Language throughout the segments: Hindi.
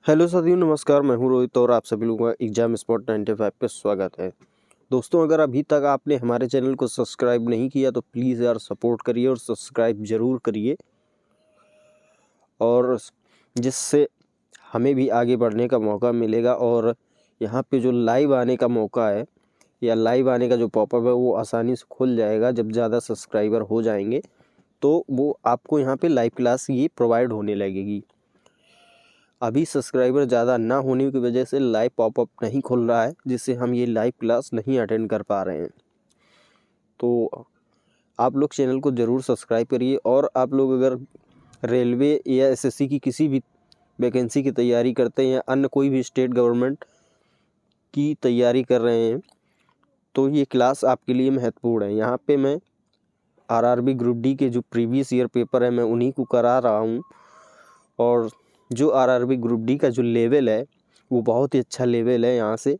हेलो साथियों, नमस्कार। मैं हूं रोहित और आप सभी लोगों का एग्जाम स्पॉट 95 पे स्वागत है। दोस्तों, अगर अभी तक आपने हमारे चैनल को सब्सक्राइब नहीं किया तो प्लीज़ यार सपोर्ट करिए और सब्सक्राइब ज़रूर करिए, और जिससे हमें भी आगे बढ़ने का मौका मिलेगा। और यहाँ पे जो लाइव आने का मौका है या लाइव आने का जो पॉपअप है वो आसानी से खुल जाएगा। जब ज़्यादा सब्सक्राइबर हो जाएंगे तो वो आपको यहाँ पे लाइव क्लास ये प्रोवाइड होने लगेगी। अभी सब्सक्राइबर ज़्यादा ना होने की वजह से लाइव पॉपअप नहीं खुल रहा है, जिससे हम ये लाइव क्लास नहीं अटेंड कर पा रहे हैं। तो आप लोग चैनल को ज़रूर सब्सक्राइब करिए। और आप लोग अगर रेलवे या एसएससी की किसी भी वैकेंसी की तैयारी करते हैं या अन्य कोई भी स्टेट गवर्नमेंट की तैयारी कर रहे हैं तो ये क्लास आपके लिए महत्वपूर्ण है। यहाँ पे मैं आरआरबी ग्रुप डी के जो प्रीवियस ईयर पेपर है मैं उन्हीं को करा रहा हूँ। और जो आरआरबी ग्रुप डी का जो लेवल है वो बहुत ही अच्छा लेवल है। यहाँ से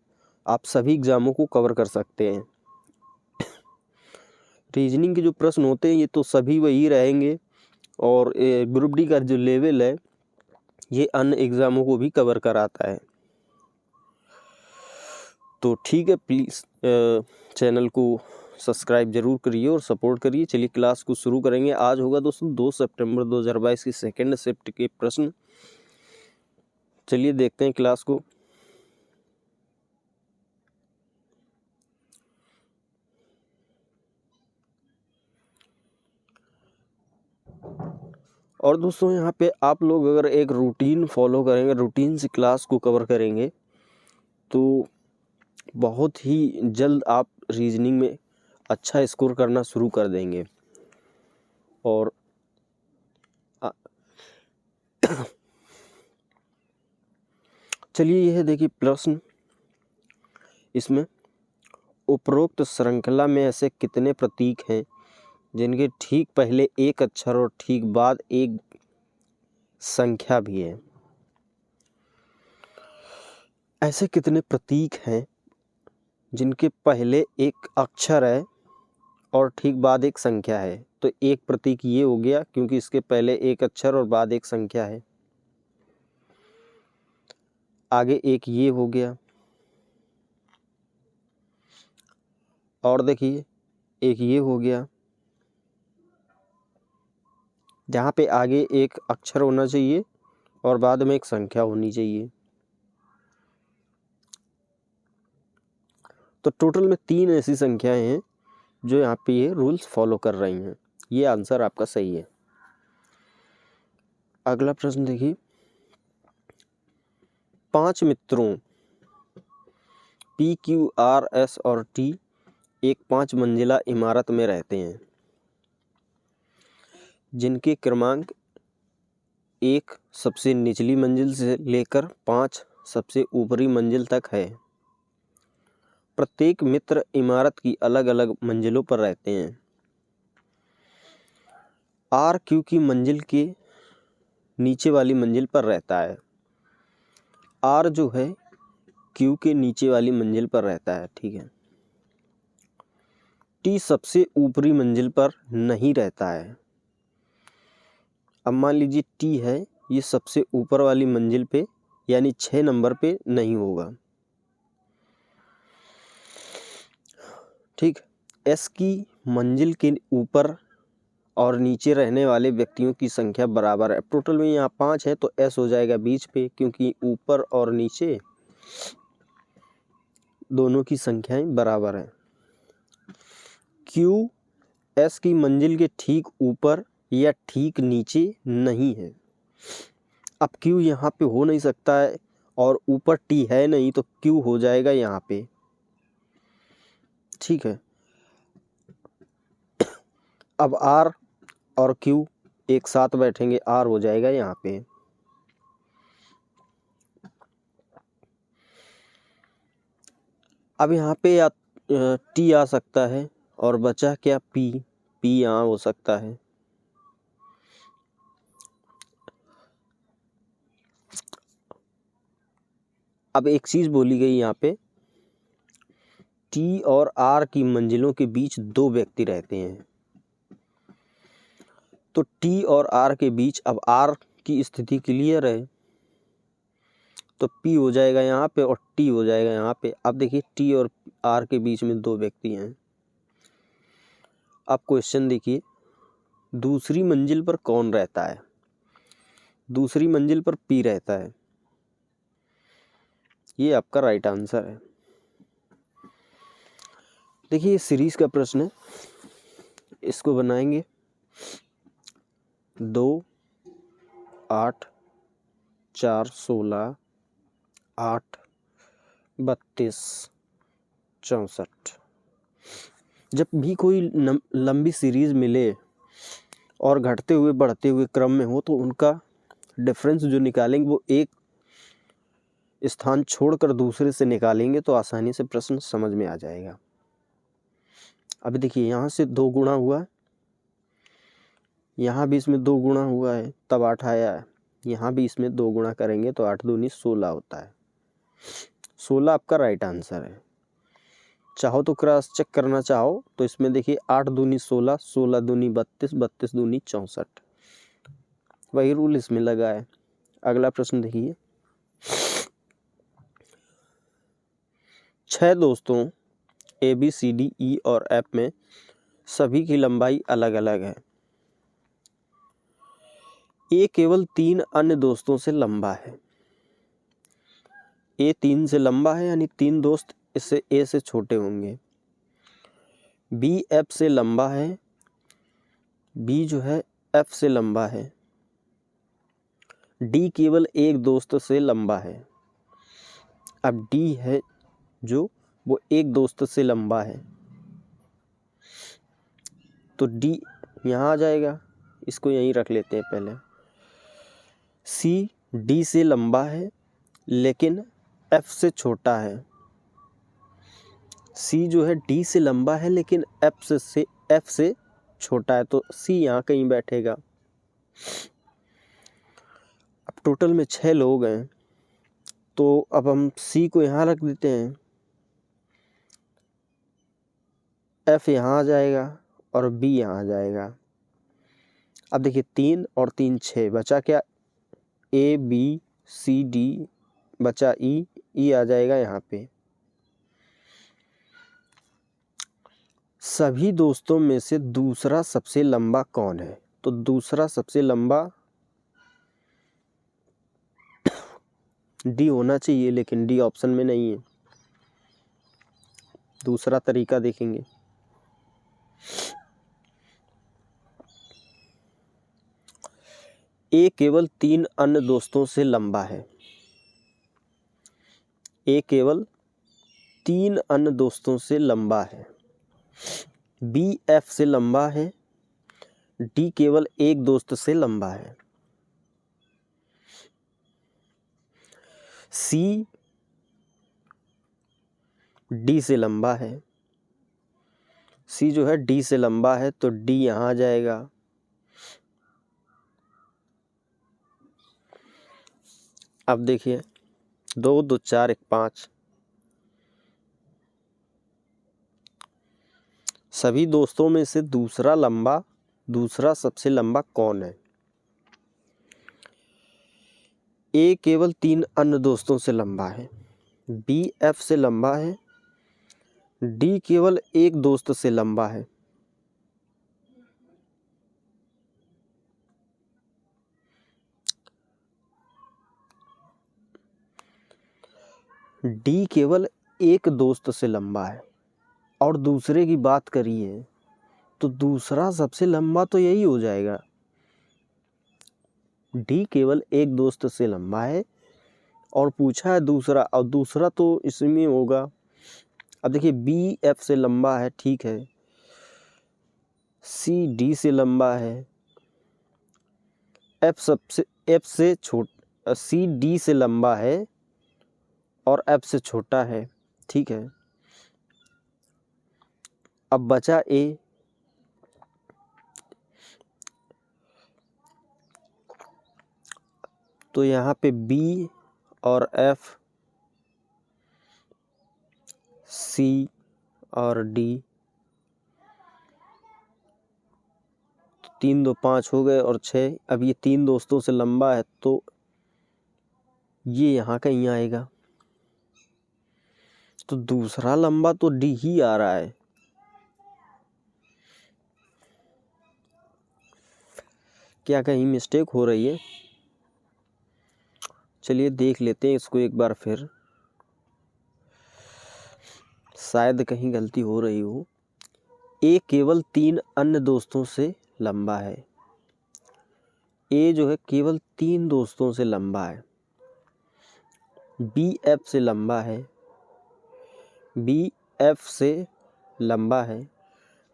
आप सभी एग्ज़ामों को कवर कर सकते हैं। रीजनिंग के जो प्रश्न होते हैं ये तो सभी वही रहेंगे, और ग्रुप डी का जो लेवल है ये अन्य एग्ज़ामों को भी कवर कराता है। तो ठीक है, प्लीज़ चैनल को सब्सक्राइब ज़रूर करिए और सपोर्ट करिए। चलिए क्लास को शुरू करेंगे। आज होगा दोस्तों 2 सितंबर 2022 की सेकेंड शिफ्ट के प्रश्न। चलिए देखते हैं क्लास को। और दोस्तों, यहाँ पे आप लोग अगर एक रूटीन फॉलो करेंगे, रूटीन से क्लास को कवर करेंगे तो बहुत ही जल्द आप रीजनिंग में अच्छा स्कोर करना शुरू कर देंगे। और चलिए यह देखिए प्रश्न। इसमें उपरोक्त श्रृंखला में ऐसे कितने प्रतीक हैं जिनके ठीक पहले एक अक्षर और ठीक बाद एक संख्या भी है। ऐसे कितने प्रतीक हैं जिनके पहले एक अक्षर है और ठीक बाद एक संख्या है। तो एक प्रतीक ये हो गया क्योंकि इसके पहले एक अक्षर और बाद एक संख्या है। आगे एक ये हो गया, और देखिए एक ये हो गया जहाँ पे आगे एक अक्षर होना चाहिए और बाद में एक संख्या होनी चाहिए। तो टोटल में 3 ऐसी संख्याएं हैं जो यहाँ पे ये रूल्स फॉलो कर रही हैं। ये आंसर आपका सही है। अगला प्रश्न देखिए। 5 मित्रों PQRS और T एक 5 मंजिला इमारत में रहते हैं जिनके क्रमांक 1 सबसे निचली मंजिल से लेकर 5 सबसे ऊपरी मंजिल तक है। प्रत्येक मित्र इमारत की अलग अलग मंजिलों पर रहते हैं। R Q की मंजिल के नीचे वाली मंजिल पर रहता है। R जो है Q के नीचे वाली मंजिल पर रहता है, ठीक है। T सबसे ऊपरी मंजिल पर नहीं रहता है। अब मान लीजिए T है, ये सबसे ऊपर वाली मंजिल पे यानी 6 नंबर पे नहीं होगा, ठीक। S की मंजिल के ऊपर और नीचे रहने वाले व्यक्तियों की संख्या बराबर है। टोटल में यहाँ 5 है तो S हो जाएगा बीच पे, क्योंकि ऊपर और नीचे दोनों की संख्याएं बराबर हैं। Q S की मंजिल के ठीक ऊपर या ठीक नीचे नहीं है। अब Q यहाँ पे हो नहीं सकता है और ऊपर T है नहीं, तो Q हो जाएगा यहाँ पे, ठीक है। अब R और Q एक साथ बैठेंगे, R हो जाएगा यहाँ पे। अब यहाँ पे या T आ सकता है और बचा क्या P यहाँ हो सकता है। अब एक चीज़ बोली गई यहाँ पे, T और R की मंजिलों के बीच 2 व्यक्ति रहते हैं। तो T और R के बीच अब R की स्थिति क्लियर है, तो P हो जाएगा यहाँ पे और T हो जाएगा यहाँ पे। अब देखिए T और R के बीच में 2 व्यक्ति हैं। अब क्वेश्चन देखिए, दूसरी मंजिल पर कौन रहता है? दूसरी मंजिल पर P रहता है। ये आपका राइट आंसर है। देखिए ये सीरीज का प्रश्न है, इसको बनाएंगे 2, 8, 4, 16, 8, 32, 64। जब भी कोई लंबी सीरीज मिले और घटते हुए बढ़ते हुए क्रम में हो तो उनका डिफरेंस जो निकालेंगे वो एक स्थान छोड़कर दूसरे से निकालेंगे तो आसानी से प्रश्न समझ में आ जाएगा। अभी देखिए यहाँ से 2 गुणा हुआ है, यहाँ भी इसमें 2 गुणा हुआ है तब 8 आया है, यहाँ भी इसमें 2 गुणा करेंगे तो 8 दूनी 16 होता है। 16 आपका राइट आंसर है। चाहो तो क्रॉस चेक करना चाहो तो इसमें देखिए 8 दूनी 16, 16 दूनी 32, 32 दूनी 64, वही रूल इसमें लगा है। अगला प्रश्न देखिए, 6 दोस्तों ABCDE और F में सभी की लंबाई अलग अलग है। A केवल 3 अन्य दोस्तों से लंबा है। A 3 से लंबा है यानी 3 दोस्त इससे A से छोटे होंगे। B F से लंबा है, B जो है F से लंबा है। D केवल एक दोस्त से लंबा है। अब D है जो वो एक दोस्त से लंबा है तो D यहाँ आ जाएगा, इसको यहीं रख लेते हैं पहले। C D से लंबा है लेकिन F से छोटा है। C जो है D से लंबा है लेकिन F से छोटा है तो C यहाँ कहीं बैठेगा। अब टोटल में 6 लोग हैं तो अब हम C को यहाँ रख देते हैं, F यहाँ आ जाएगा और B यहाँ आ जाएगा। अब देखिए 3 और 3 6 बचा क्या, A B C D बचा E आ जाएगा यहाँ पे। सभी दोस्तों में से दूसरा सबसे लंबा कौन है? तो दूसरा सबसे लंबा D होना चाहिए लेकिन D ऑप्शन में नहीं है। दूसरा तरीका देखेंगे। A केवल 3 अन्य दोस्तों से लंबा है। A केवल 3 अन्य दोस्तों से लंबा है। B F से लंबा है। D केवल एक दोस्त से लंबा है। C D से लंबा है। C जो है D से लंबा है तो D यहाँ आ जाएगा। अब देखिए 2 2 4 1 5, सभी दोस्तों में से दूसरा सबसे लंबा कौन है? A केवल 3 अन्य दोस्तों से लंबा है। B F से लंबा है। D केवल एक दोस्त से लंबा है। D केवल एक दोस्त से लंबा है और दूसरे की बात करिए तो दूसरा सबसे लंबा तो यही हो जाएगा। D केवल एक दोस्त से लंबा है और पूछा है दूसरा, और दूसरा तो इसमें होगा। अब देखिए B F से लंबा है, ठीक है। C D से लंबा है। C D से लंबा है और F से छोटा है, ठीक है। अब बचा A। तो यहाँ पे B और F, C और D, 3 2 5 हो गए और 6। अब ये 3 दोस्तों से लंबा है तो ये यहाँ कहीं आएगा, तो दूसरा लंबा तो डी ही आ रहा है। क्या कहीं मिस्टेक हो रही है? चलिए देख लेते हैं इसको एक बार फिर, शायद कहीं गलती हो रही हो। ए केवल 3 अन्य दोस्तों से लंबा है। ए जो है केवल 3 दोस्तों से लंबा है। बी एफ से लंबा है। बी एफ से लंबा है।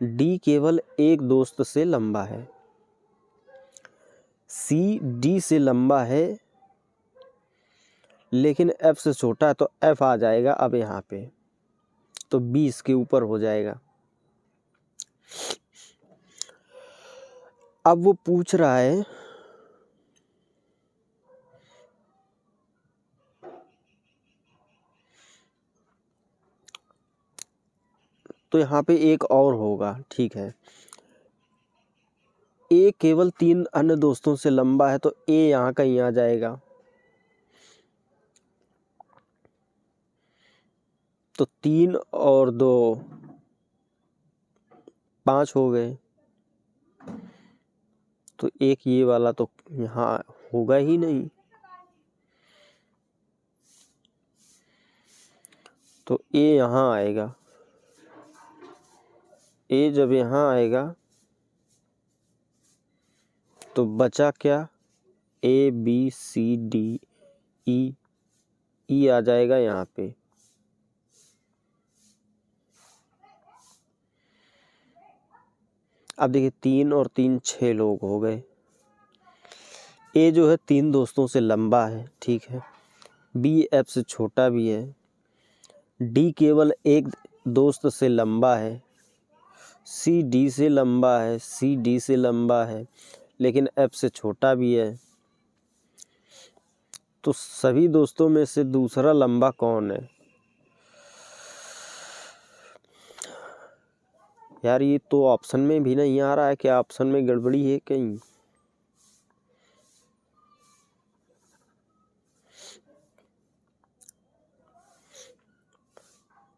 डी केवल एक दोस्त से लंबा है। सी डी से लंबा है लेकिन एफ से छोटा है, तो एफ आ जाएगा अब यहाँ पे, तो 20 के ऊपर हो जाएगा। अब वो पूछ रहा है तो यहाँ पे एक और होगा, ठीक है। ए केवल 3 अन्य दोस्तों से लंबा है, तो ए यहाँ कहीं आ जाएगा, तो 3 और 2 5 हो गए, तो एक ये वाला तो यहाँ होगा ही नहीं, तो ए यहाँ आएगा। ए जब यहाँ आएगा तो बचा क्या? ए बी सी डी ई, ई आ जाएगा यहाँ पे। अब देखिए 3 और 3 6 लोग हो गए। ए जो है 3 दोस्तों से लंबा है, ठीक है। बी एफ से छोटा भी है। डी केवल एक दोस्त से लंबा है। सी डी से लंबा है। सी डी से लंबा है लेकिन एफ से छोटा भी है। तो सभी दोस्तों में से दूसरा लंबा कौन है? यार ये तो ऑप्शन में भी नहीं आ रहा है, क्या ऑप्शन में गड़बड़ी है कहीं?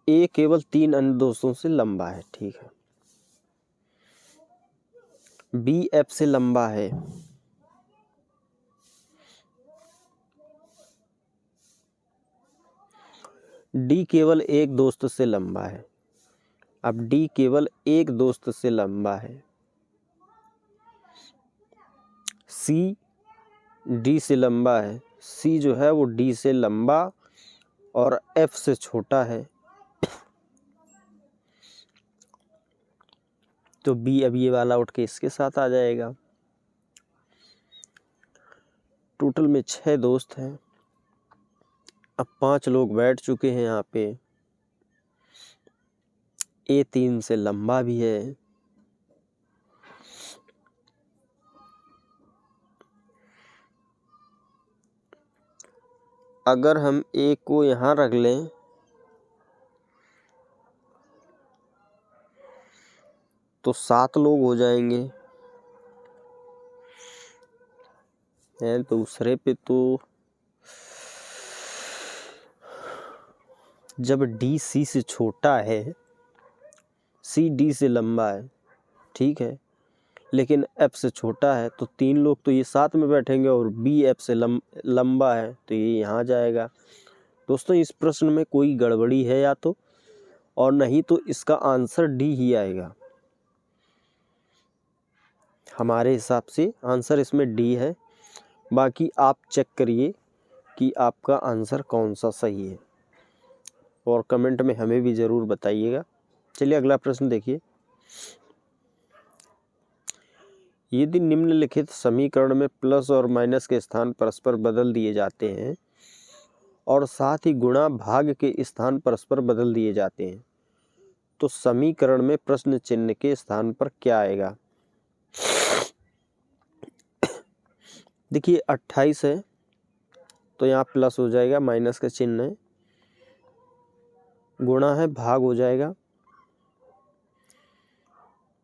ए केवल 3 अन्य दोस्तों से लंबा है, ठीक है। बी एफ से लंबा है। डी केवल एक दोस्त से लंबा है। अब डी केवल एक दोस्त से लंबा है। सी डी से लंबा है। सी जो है वो डी से लंबा और एफ से छोटा है, तो बी अब ये वाला उठ के इसके साथ आ जाएगा। टोटल में 6 दोस्त हैं। अब 5 लोग बैठ चुके हैं यहाँ पे। ए 3 से लंबा भी है। अगर हम ए को यहाँ रख लें तो 7 लोग हो जाएंगे। दूसरे पे तो जब डी सी से छोटा है, सी डी से लंबा है, ठीक है, लेकिन एफ से छोटा है, तो 3 लोग तो ये साथ में बैठेंगे और बी एफ से लंबा है, तो ये यहाँ जाएगा। दोस्तों इस प्रश्न में कोई गड़बड़ी है या तो, और नहीं तो इसका आंसर डी ही आएगा। हमारे हिसाब से आंसर इसमें डी है। बाकी आप चेक करिए कि आपका आंसर कौन सा सही है और कमेंट में हमें भी ज़रूर बताइएगा। चलिए अगला प्रश्न देखिए। यदि निम्नलिखित समीकरण में प्लस और माइनस के स्थान परस्पर बदल दिए जाते हैं और साथ ही गुणा भाग के स्थान परस्पर बदल दिए जाते हैं, तो समीकरण में प्रश्न चिन्ह के स्थान पर क्या आएगा? देखिए 28 है तो यहाँ प्लस हो जाएगा, माइनस का चिन्ह है। गुणा है, भाग हो जाएगा,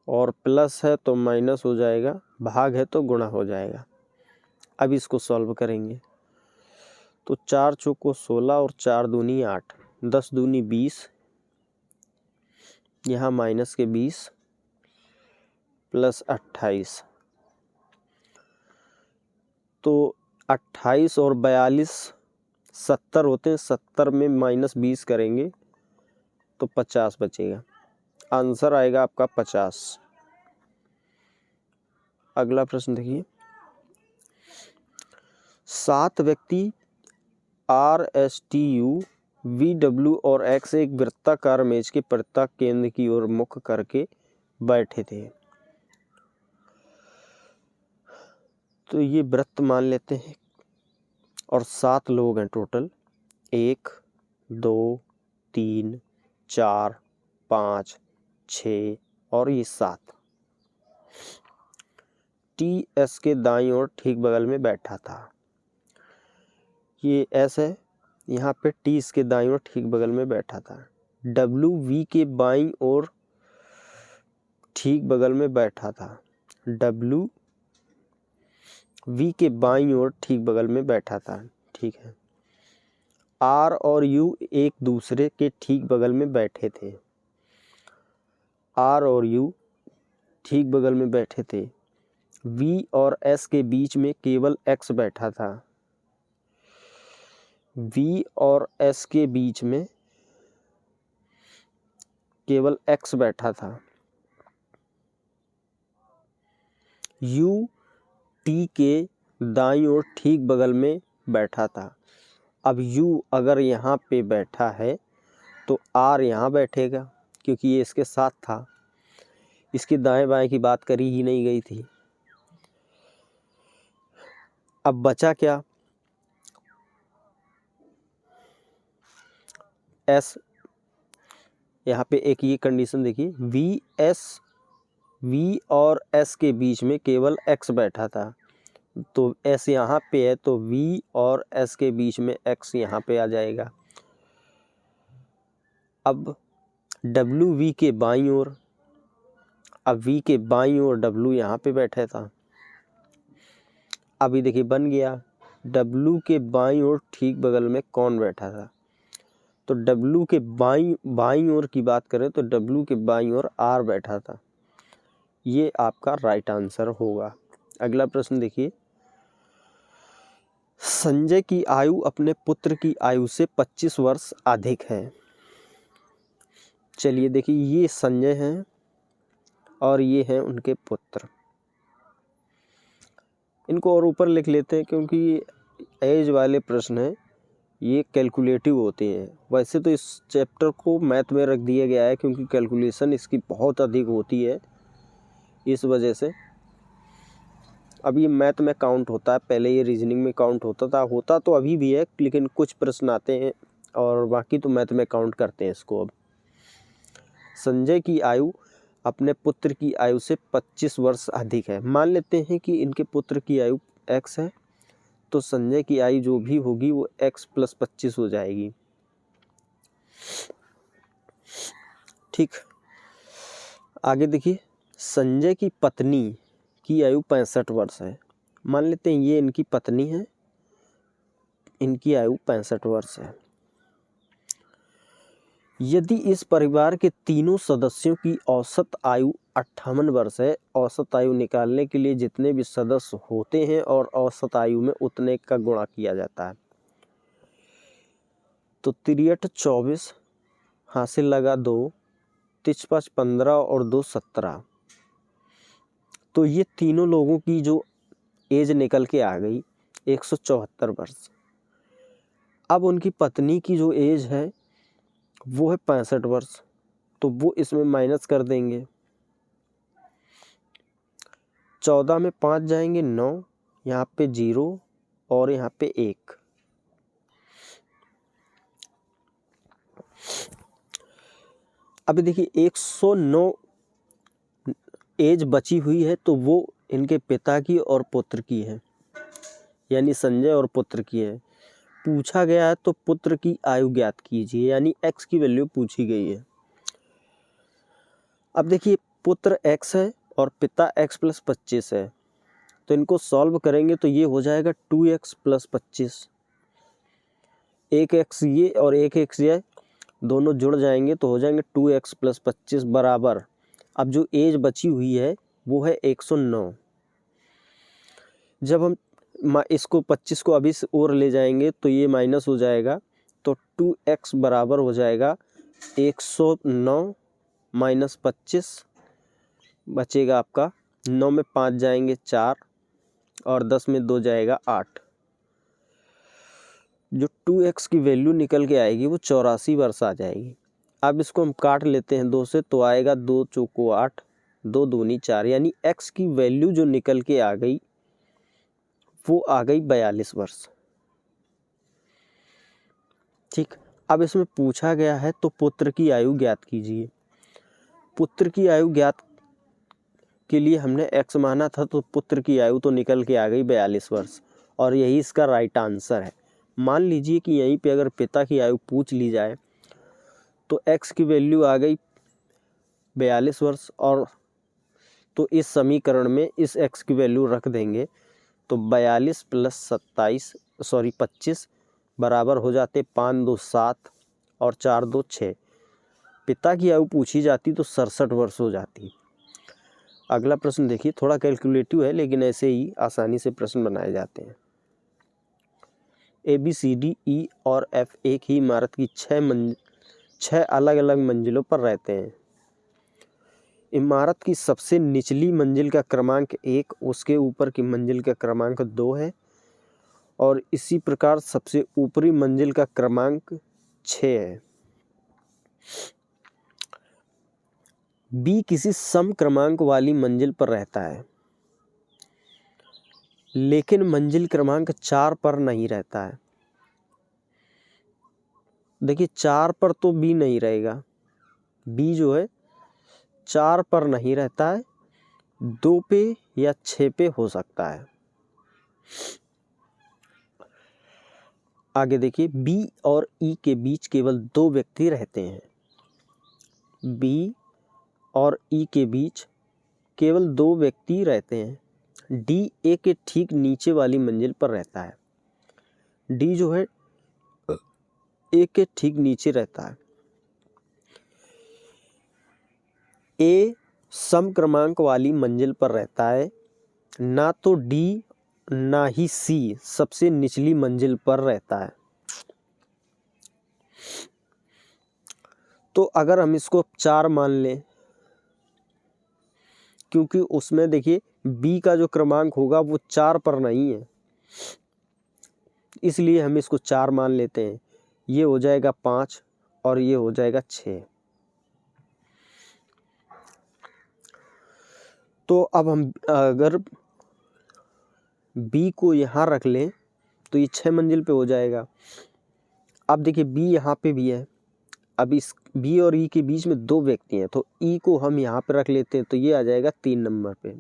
और प्लस है तो माइनस हो जाएगा, भाग है तो गुणा हो जाएगा। अब इसको सॉल्व करेंगे तो 4 चौको 16 और 4 दूनी 8, 10 दूनी 20, यहाँ माइनस के 20 प्लस 28, तो 28 और 42 70 होते हैं, 70 में माइनस 20 करेंगे तो 50 बचेगा। आंसर आएगा आपका 50। अगला प्रश्न देखिए, 7 व्यक्ति RSTU VW और X एक वृत्ताकार मेज के प्रत्येक केंद्र की ओर मुख करके बैठे थे। तो ये वृत्त मान लेते हैं और 7 लोग हैं टोटल, 1 2 3 4 5 6 और ये 7। TS के दाईं ओर ठीक बगल में बैठा था। ये S है, यहाँ पे T इसके दाईं ओर ठीक बगल में बैठा था। W V के बाईं ओर ठीक बगल में बैठा था। W V के बाईं ओर ठीक बगल में बैठा था, ठीक है। R और U एक दूसरे के ठीक बगल में बैठे थे। R और U ठीक बगल में बैठे थे। V और S के बीच में केवल X बैठा था। V और S के बीच में केवल X बैठा था। U T के दाईं ओर ठीक बगल में बैठा था। अब U अगर यहाँ पे बैठा है तो R यहाँ बैठेगा, क्योंकि ये इसके साथ था। इसके दाएं बाएं की बात करी ही नहीं गई थी। अब बचा क्या, S। यहाँ पे एक ये कंडीशन देखिए, V और S के बीच में केवल X बैठा था, तो S यहाँ पे है तो V और S के बीच में X यहाँ पे आ जाएगा। अब W V के बाईं ओर, अब V के बाईं ओर W यहाँ पे बैठा था। अभी देखिए बन गया, W के बाईं ओर ठीक बगल में कौन बैठा था, तो W के बाईं ओर की बात करें तो W के बाईं ओर R बैठा था। ये आपका राइट आंसर होगा। अगला प्रश्न देखिए, संजय की आयु अपने पुत्र की आयु से 25 वर्ष अधिक है। चलिए देखिए, ये संजय हैं और ये हैं उनके पुत्र। इनको और ऊपर लिख लेते हैं क्योंकि एज वाले प्रश्न हैं, ये कैलकुलेटिव होते हैं। वैसे तो इस चैप्टर को मैथ में रख दिया गया है क्योंकि कैलकुलेशन इसकी बहुत अधिक होती है, इस वजह से। अब ये मैथ में काउंट होता है, पहले ये रीजनिंग में काउंट होता तो अभी भी है, लेकिन कुछ प्रश्न आते हैं और बाकी तो मैथ में काउंट करते हैं इसको। अब संजय की आयु अपने पुत्र की आयु से 25 वर्ष अधिक है। मान लेते हैं कि इनके पुत्र की आयु x है, तो संजय की आयु जो भी होगी वो x + 25 हो जाएगी, ठीक। आगे देखिए, संजय की पत्नी की आयु 65 वर्ष है। मान लेते हैं ये इनकी पत्नी है, इनकी आयु 65 वर्ष है। यदि इस परिवार के तीनों सदस्यों की औसत आयु 58 वर्ष है, औसत आयु निकालने के लिए जितने भी सदस्य होते हैं और औसत आयु में उतने का गुणा किया जाता है। तो 63 24, हासिल लगा 2, 3 5 15 और 2 17। तो ये तीनों लोगों की जो एज निकल के आ गई 174 वर्ष। अब उनकी पत्नी की जो एज है वो है 65 वर्ष, तो वो इसमें माइनस कर देंगे। 14 में 5 जाएंगे 9, यहाँ पे 0 और यहाँ पे 1। अभी देखिए 109 एज बची हुई है, तो वो इनके पिता की और पुत्र की है, यानी संजय और पुत्र की है। पूछा गया है तो पुत्र की आयु ज्ञात कीजिए, यानी x की वैल्यू पूछी गई है। अब देखिए पुत्र x है और पिता x + 25 है, तो इनको सॉल्व करेंगे तो ये हो जाएगा 2x + 25। एक एक्स ये और एक एक्स ये दोनों जुड़ जाएंगे तो हो जाएंगे 2x + 25 बराबर, अब जो एज बची हुई है वो है 109। जब हम इसको 25 को अभी और ले जाएंगे तो ये माइनस हो जाएगा, तो 2x बराबर हो जाएगा 109 - 25, बचेगा आपका 9 में 5 जाएंगे 4 और 10 में 2 जाएगा 8। जो 2x की वैल्यू निकल के आएगी वो 84 वर्ष आ जाएगी। अब इसको हम काट लेते हैं 2 से, तो आएगा 2 चौको 8, 2 दूनी 4, यानी x की वैल्यू जो निकल के आ गई वो आ गई 42 वर्ष। ठीक, अब इसमें पूछा गया है तो पुत्र की आयु ज्ञात कीजिए। पुत्र की आयु ज्ञात के लिए हमने x माना था, तो पुत्र की आयु तो निकल के आ गई 42 वर्ष और यही इसका राइट आंसर है। मान लीजिए कि यहीं पे अगर पिता की आयु पूछ ली जाए तो x की वैल्यू आ गई 42 वर्ष, और तो इस समीकरण में इस x की वैल्यू रख देंगे तो 42 + 25 बराबर हो जाते 5 2 7 और 4 2 6। पिता की आयु पूछी जाती तो 67 वर्ष हो जाती। अगला प्रश्न देखिए, थोड़ा कैलकुलेटिव है लेकिन ऐसे ही आसानी से प्रश्न बनाए जाते हैं। ABCDE और F एक ही इमारत की 6 अलग अलग मंजिलों पर रहते हैं। इमारत की सबसे निचली मंजिल का क्रमांक 1, उसके ऊपर की मंजिल का क्रमांक 2 है और इसी प्रकार सबसे ऊपरी मंजिल का क्रमांक 6 है। B किसी सम क्रमांक वाली मंजिल पर रहता है लेकिन मंजिल क्रमांक 4 पर नहीं रहता है। देखिए 4 पर तो B नहीं रहेगा, B जो है 4 पर नहीं रहता है, 2 पे या 6 पे हो सकता है। आगे देखिए, B और E के बीच केवल 2 व्यक्ति रहते हैं। B और E के बीच केवल 2 व्यक्ति रहते हैं। D A के ठीक नीचे वाली मंजिल पर रहता है। D जो है A के ठीक नीचे रहता है। A सम क्रमांक वाली मंजिल पर रहता है, ना तो D ना ही C सबसे निचली मंजिल पर रहता है। तो अगर हम इसको 4 मान लें, क्योंकि उसमें देखिए B का जो क्रमांक होगा वो 4 पर नहीं है, इसलिए हम इसको 4 मान लेते हैं। ये हो जाएगा 5 और ये हो जाएगा 6। तो अब हम अगर B को यहाँ रख लें तो ये 6 मंजिल पे हो जाएगा। अब देखिए B यहाँ पे भी है, अब इस B और E के बीच में 2 व्यक्ति हैं, तो E को हम यहाँ पे रख लेते हैं तो ये आ जाएगा 3 नंबर पे।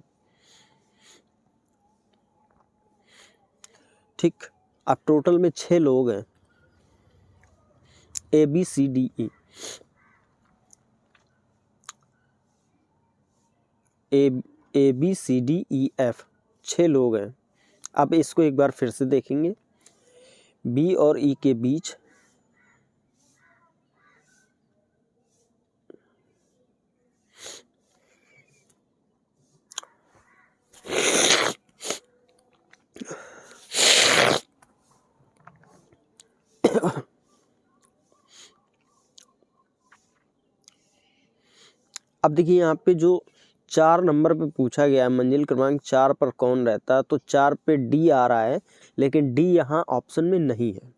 ठीक, अब टोटल में 6 लोग हैं। ABCDE ABCDEF 6 लोग हैं। अब इसको एक बार फिर से देखेंगे। B और E के बीच अब देखिए यहाँ पे जो 4 नंबर पे पूछा गया है मंजिल क्रमांक 4 पर कौन रहता है, तो 4 पे D आ रहा है लेकिन D यहाँ ऑप्शन में नहीं है।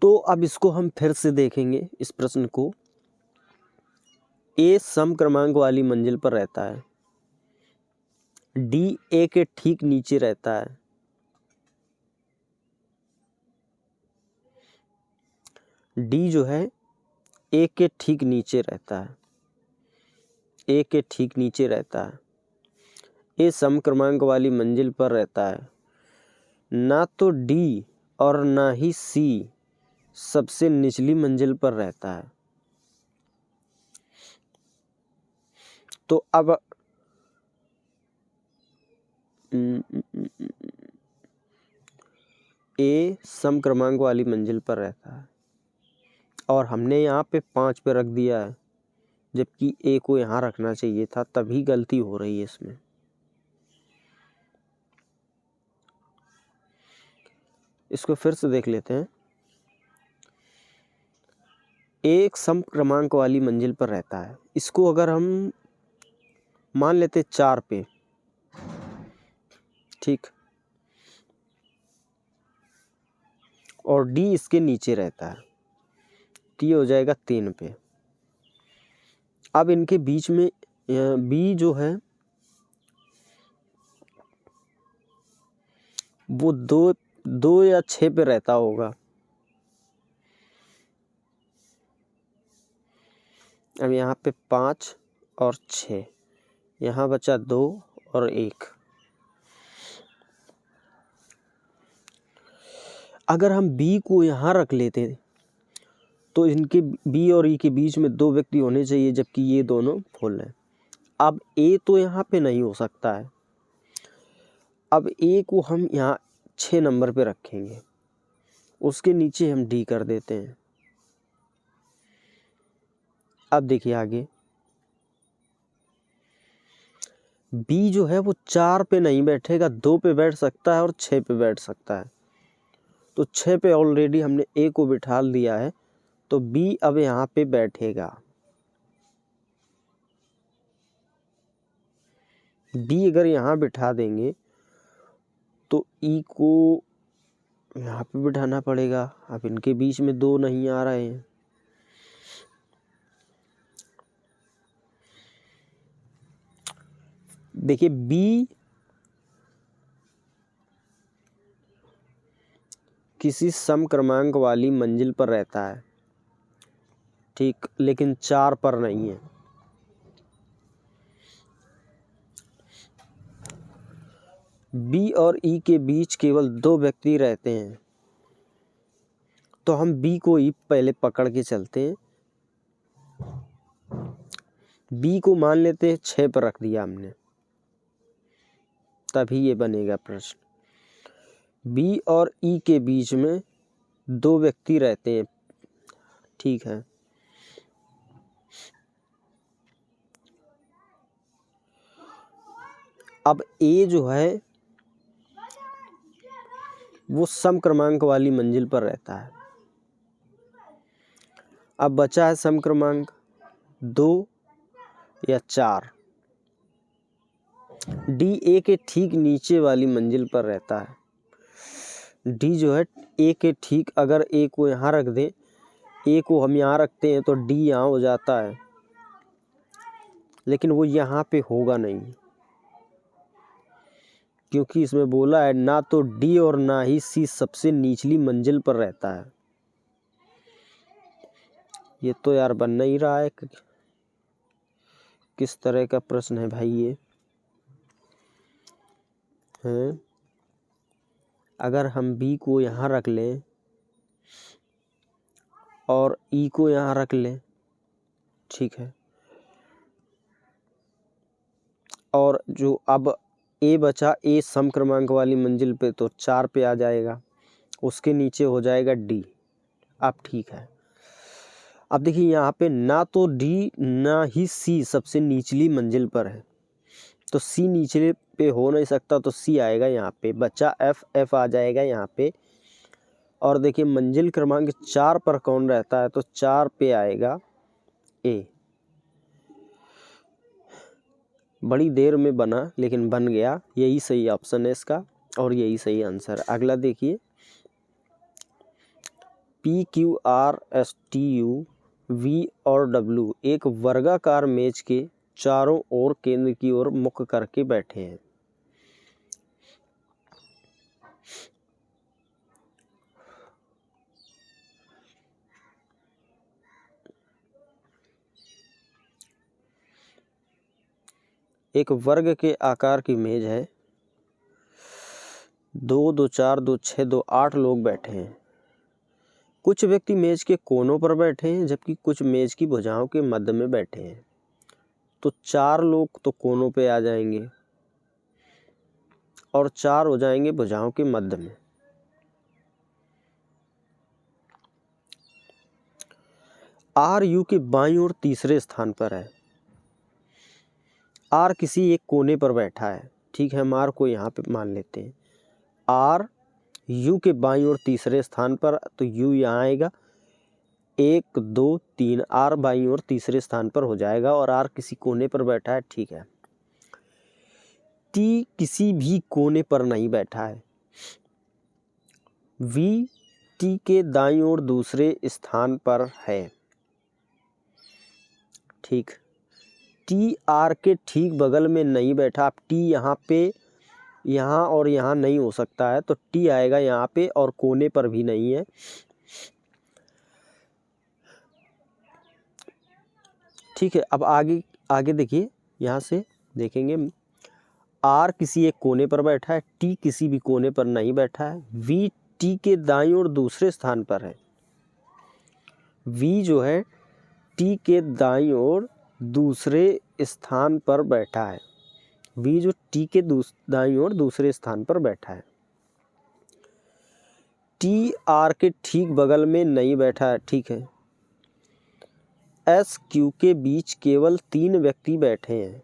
तो अब इसको हम फिर से देखेंगे इस प्रश्न को। A सम क्रमांक वाली मंजिल पर रहता है, D A के ठीक नीचे रहता है, D जो है A के ठीक नीचे रहता है, A के ठीक नीचे रहता है, A सम क्रमांक वाली मंजिल पर रहता है, ना तो D और ना ही C सबसे निचली मंजिल पर रहता है। तो अब ए सम क्रमांक वाली मंजिल पर रहता है और हमने यहाँ पे 5 पे रख दिया है, जबकि ए को यहाँ रखना चाहिए था, तभी गलती हो रही है इसमें। इसको फिर से देख लेते हैं। एक सम क्रमांक वाली मंजिल पर रहता है, इसको अगर हम मान लेते 4 पे, ठीक, और डी इसके नीचे रहता है, टी हो जाएगा 3 पे। अब इनके बीच में बी जो है वो 2 या 6 पे रहता होगा। अब यहाँ पे 5 और 6, यहाँ बचा 2 और 1। अगर हम बी को यहाँ रख लेते तो इनके बी और ई के बीच में 2 व्यक्ति होने चाहिए, जबकि ये दोनों फुल हैं। अब ए तो यहाँ पे नहीं हो सकता है। अब ए को हम यहाँ 6 नंबर पे रखेंगे, उसके नीचे हम डी कर देते हैं। अब देखिए आगे, बी जो है वो 4 पे नहीं बैठेगा, 2 पे बैठ सकता है और 6 पे बैठ सकता है। तो 6 पे ऑलरेडी हमने ए को बिठा दिया है, तो बी अब यहाँ पे बैठेगा। बी अगर यहाँ बिठा देंगे तो ई को यहाँ पे बिठाना पड़ेगा। अब इनके बीच में 2 नहीं आ रहे हैं। देखिए बी किसी सम क्रमांक वाली मंजिल पर रहता है, ठीक, लेकिन 4 पर नहीं है। बी और ई के बीच केवल 2 व्यक्ति रहते हैं, तो हम बी को ही पहले पकड़ के चलते हैं। बी को मान लेते हैं 6 पर रख दिया हमने, तभी ये बनेगा प्रश्न। बी और ई के बीच में 2 व्यक्ति रहते हैं, ठीक है। अब ए जो है वो सम क्रमांक वाली मंजिल पर रहता है। अब बचा है सम क्रमांक 2 या 4। डी ए के ठीक नीचे वाली मंजिल पर रहता है। डी जो है ए के ठीक, अगर ए को यहाँ रख दें, ए को हम यहाँ रखते हैं तो डी यहाँ हो जाता है, लेकिन वो यहाँ पे होगा नहीं, क्योंकि इसमें बोला है ना तो डी और ना ही सी सबसे निचली मंजिल पर रहता है। ये तो यार बन नहीं रहा है। किस तरह का प्रश्न है भाई ये हैं? अगर हम बी को यहाँ रख लें और ई को यहाँ रख लें, ठीक है, और जो अब ए बचा, ए सम क्रमांक वाली मंजिल पे तो 4 पे आ जाएगा, उसके नीचे हो जाएगा डी। अब ठीक है। अब देखिए यहाँ पे ना तो डी ना ही सी सबसे निचली मंजिल पर है, तो सी निचले पे हो नहीं सकता, तो सी आएगा यहाँ पे। बचा एफ, एफ आ जाएगा यहाँ पे। और देखिए मंजिल क्रमांक 4 पर कौन रहता है, तो 4 पे आएगा ए। बड़ी देर में बना लेकिन बन गया, यही सही ऑप्शन है इसका और यही सही आंसर। अगला देखिए, P Q R S T U V और डब्ल्यू एक वर्गाकार मेज के चारों ओर केंद्र की ओर मुख करके बैठे हैं। एक वर्ग के आकार की मेज है, 2, 2, 4, 2, 6, 2, 8 लोग बैठे हैं। कुछ व्यक्ति मेज के कोनों पर बैठे हैं, जबकि कुछ मेज की भुजाओं के मध्य में बैठे हैं। तो 4 लोग तो कोनों पे आ जाएंगे और 4 हो जाएंगे भुजाओं के मध्य में। आर यू के बाईं ओर तीसरे स्थान पर है। आर किसी एक कोने पर बैठा है, ठीक है, हम आर को यहाँ पे मान लेते हैं। आर यू के बाईं ओर तीसरे स्थान पर, तो यू यहाँ आएगा। 1 2 3, आर बाईं ओर तीसरे स्थान पर हो जाएगा और आर किसी कोने पर बैठा है, ठीक है। टी किसी भी कोने पर नहीं बैठा है। वी टी के दाईं ओर दूसरे स्थान पर है, ठीक। टी आर के ठीक बगल में नहीं बैठा। अब टी यहाँ पे, यहाँ और यहाँ नहीं हो सकता है, तो टी आएगा यहाँ पे और कोने पर भी नहीं है। ठीक है, अब आगे देखिए, यहाँ से देखेंगे। आर किसी एक कोने पर बैठा है, टी किसी भी कोने पर नहीं बैठा है। वी टी के दाईं ओर दूसरे स्थान पर है। वी जो है टी के दाईं ओर दूसरे स्थान पर बैठा है। वी जो टी के दाईं ओर दूसरे स्थान पर बैठा है। टी आर के ठीक बगल में नहीं बैठा है, ठीक है। एस क्यू के बीच केवल 3 व्यक्ति बैठे हैं।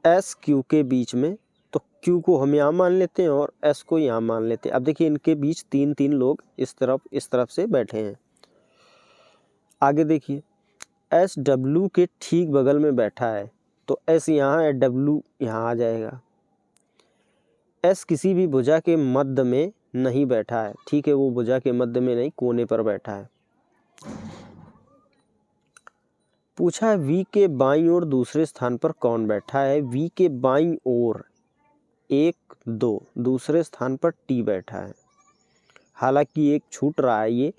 एस क्यू के बीच में, तो क्यू को हम यहाँ मान लेते हैं और एस को यहाँ मान लेते हैं। अब देखिए, इनके बीच 3 लोग इस तरफ से बैठे हैं। आगे देखिए, एस डब्ल्यू के ठीक बगल में बैठा है, तो एस यहाँ है, डब्ल्यू यहाँ आ जाएगा। एस किसी भी भुजा के मध्य में नहीं बैठा है, ठीक है, वो भुजा के मध्य में नहीं, कोने पर बैठा है। पूछा है वी के बाईं ओर दूसरे स्थान पर कौन बैठा है। वी के बाईं ओर 1 2 दूसरे स्थान पर टी बैठा है। हालांकि एक छूट रहा है ये,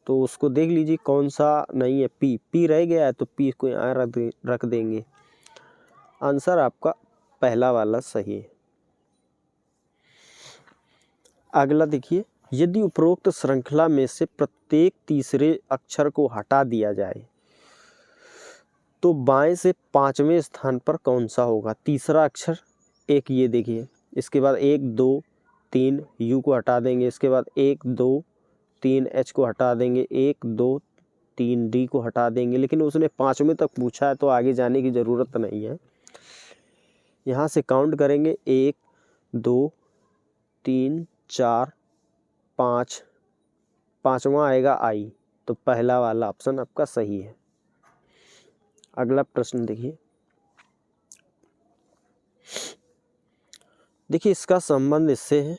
तो उसको देख लीजिए कौन सा नहीं है। पी रह गया है, तो पी को यहाँ रख देंगे। आंसर आपका पहला वाला सही है। अगला देखिए, यदि उपरोक्त श्रृंखला में से प्रत्येक तीसरे अक्षर को हटा दिया जाए तो बाएं से 5वें स्थान पर कौन सा होगा। तीसरा अक्षर एक, ये देखिए, इसके बाद 1 2 3 यू को हटा देंगे, इसके बाद 1 2 3 एच को हटा देंगे, 1 2 3 डी को हटा देंगे। लेकिन उसने 5वें तक पूछा है, तो आगे जाने की ज़रूरत नहीं है। यहाँ से काउंट करेंगे 1 2 3 4 5, 5वां आएगा आई, तो पहला वाला ऑप्शन आपका सही है। अगला प्रश्न देखिए, इसका संबंध इससे है,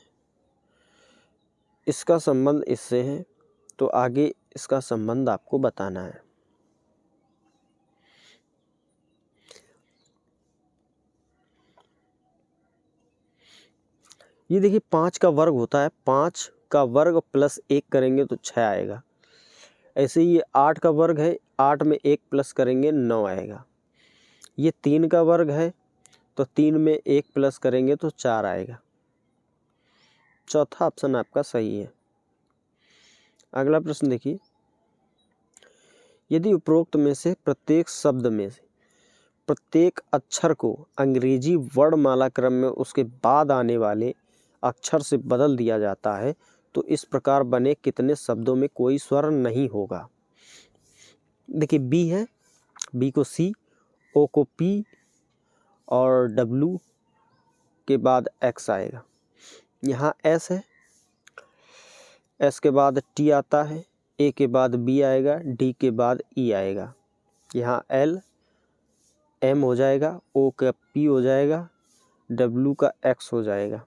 इसका संबंध इससे है, तो आगे इसका संबंध आपको बताना है। ये देखिए, 5 का वर्ग होता है, 5 का वर्ग प्लस 1 करेंगे तो 6 आएगा। ऐसे ही ये 8 का वर्ग है, 8 में 1 प्लस करेंगे 9 आएगा। ये 3 का वर्ग है, तो 3 में 1 प्लस करेंगे तो 4 आएगा। चौथा ऑप्शन आपका सही है। अगला प्रश्न देखिए, यदि उपरोक्त में से प्रत्येक शब्द में से प्रत्येक अक्षर को अंग्रेजी वर्णमाला क्रम में उसके बाद आने वाले अक्षर से बदल दिया जाता है तो इस प्रकार बने कितने शब्दों में कोई स्वर नहीं होगा। देखिए, बी है, बी को सी, ओ को पी और डब्ल्यू के बाद एक्स आएगा। यहाँ एस है, एस के बाद टी आता है, ए के बाद बी आएगा, डी के बाद ई आएगा। यहाँ एल एम हो जाएगा, ओ का पी हो जाएगा, डब्ल्यू का एक्स हो जाएगा।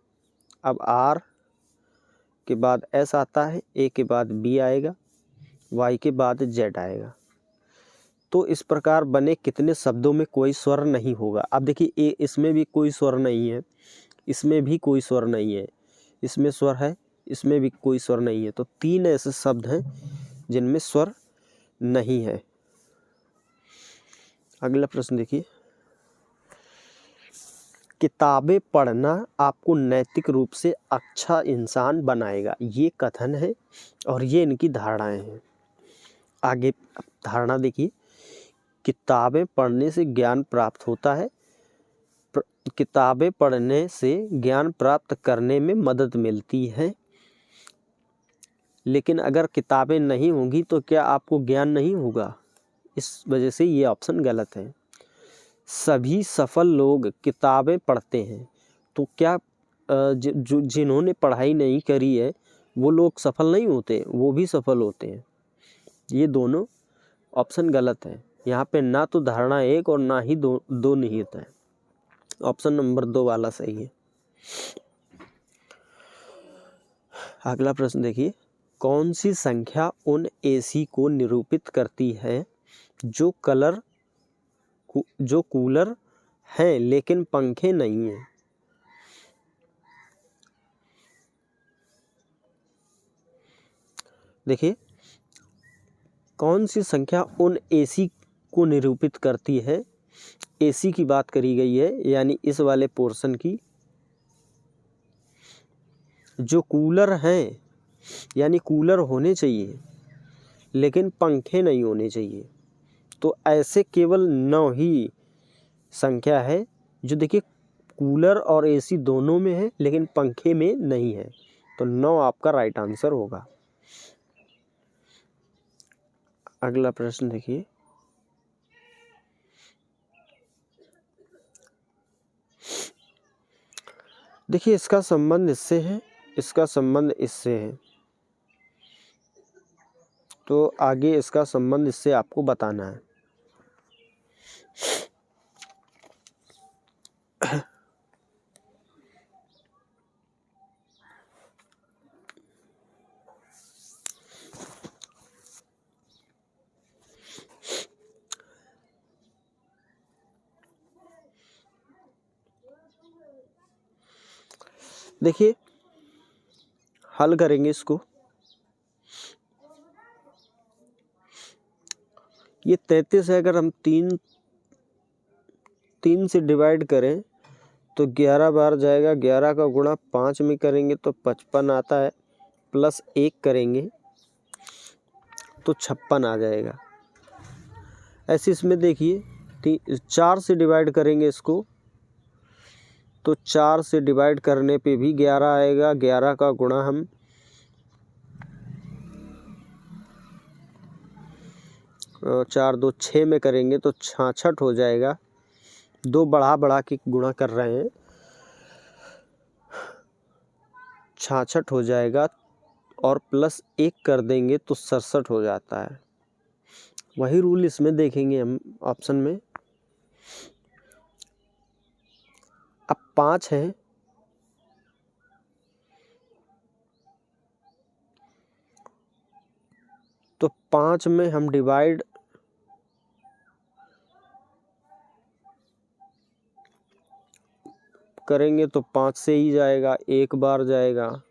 अब आर के बाद एस आता है, ए के बाद बी आएगा, वाई के बाद जेड आएगा। तो इस प्रकार बने कितने शब्दों में कोई स्वर नहीं होगा। अब देखिए, ए इसमें भी कोई स्वर नहीं है, इसमें भी कोई स्वर नहीं है, इसमें स्वर है, इसमें भी कोई स्वर नहीं है। तो 3 ऐसे शब्द हैं जिनमें स्वर नहीं है। अगला प्रश्न देखिए, किताबें पढ़ना आपको नैतिक रूप से अच्छा इंसान बनाएगा। ये कथन है और ये इनकी धारणाएं हैं। आगे धारणा देखिए, किताबें पढ़ने से ज्ञान प्राप्त होता है, किताबें पढ़ने से ज्ञान प्राप्त करने में मदद मिलती है, लेकिन अगर किताबें नहीं होंगी तो क्या आपको ज्ञान नहीं होगा? इस वजह से ये ऑप्शन गलत है। सभी सफल लोग किताबें पढ़ते हैं, तो क्या जिन्होंने पढ़ाई नहीं करी है वो लोग सफल नहीं होते? वो भी सफल होते हैं। ये दोनों ऑप्शन गलत है। यहाँ पे ना तो धारणा 1 और ना ही दो निहित है। ऑप्शन नंबर 2 वाला सही है। अगला प्रश्न देखिए, कौन सी संख्या उन एसी को निरूपित करती है जो कूलर हैं लेकिन पंखे नहीं हैं? देखिए, कौन सी संख्या उन एसी को निरूपित करती है? एसी की बात करी गई है, यानी इस वाले पोर्शन की। जो कूलर हैं, यानी कूलर होने चाहिए लेकिन पंखे नहीं होने चाहिए। तो ऐसे केवल 9 ही संख्या है जो देखिए कूलर और एसी दोनों में है लेकिन पंखे में नहीं है। तो 9 आपका राइट आंसर होगा। अगला प्रश्न देखिए, देखिए इसका संबंध इससे है, इसका संबंध इससे है, तो आगे इसका संबंध इससे आपको बताना है। देखिए हल करेंगे इसको। ये 33 है, अगर हम 3 से डिवाइड करें तो 11 बार जाएगा। 11 का गुणा 5 में करेंगे तो 55 आता है, प्लस 1 करेंगे तो 56 आ जाएगा। ऐसे इसमें देखिए 4 से डिवाइड करेंगे इसको तो 4 से डिवाइड करने पे भी 11 आएगा। 11 का गुणा हम 4 2 6 में करेंगे तो 66 हो जाएगा। 2 बढ़ा के गुणा कर रहे हैं, 66 हो जाएगा और प्लस 1 कर देंगे तो 67 हो जाता है। वही रूल इसमें देखेंगे हम ऑप्शन में। अब 5 है तो 5 में हम डिवाइड करेंगे तो 5 से ही जाएगा, 1 बार जाएगा।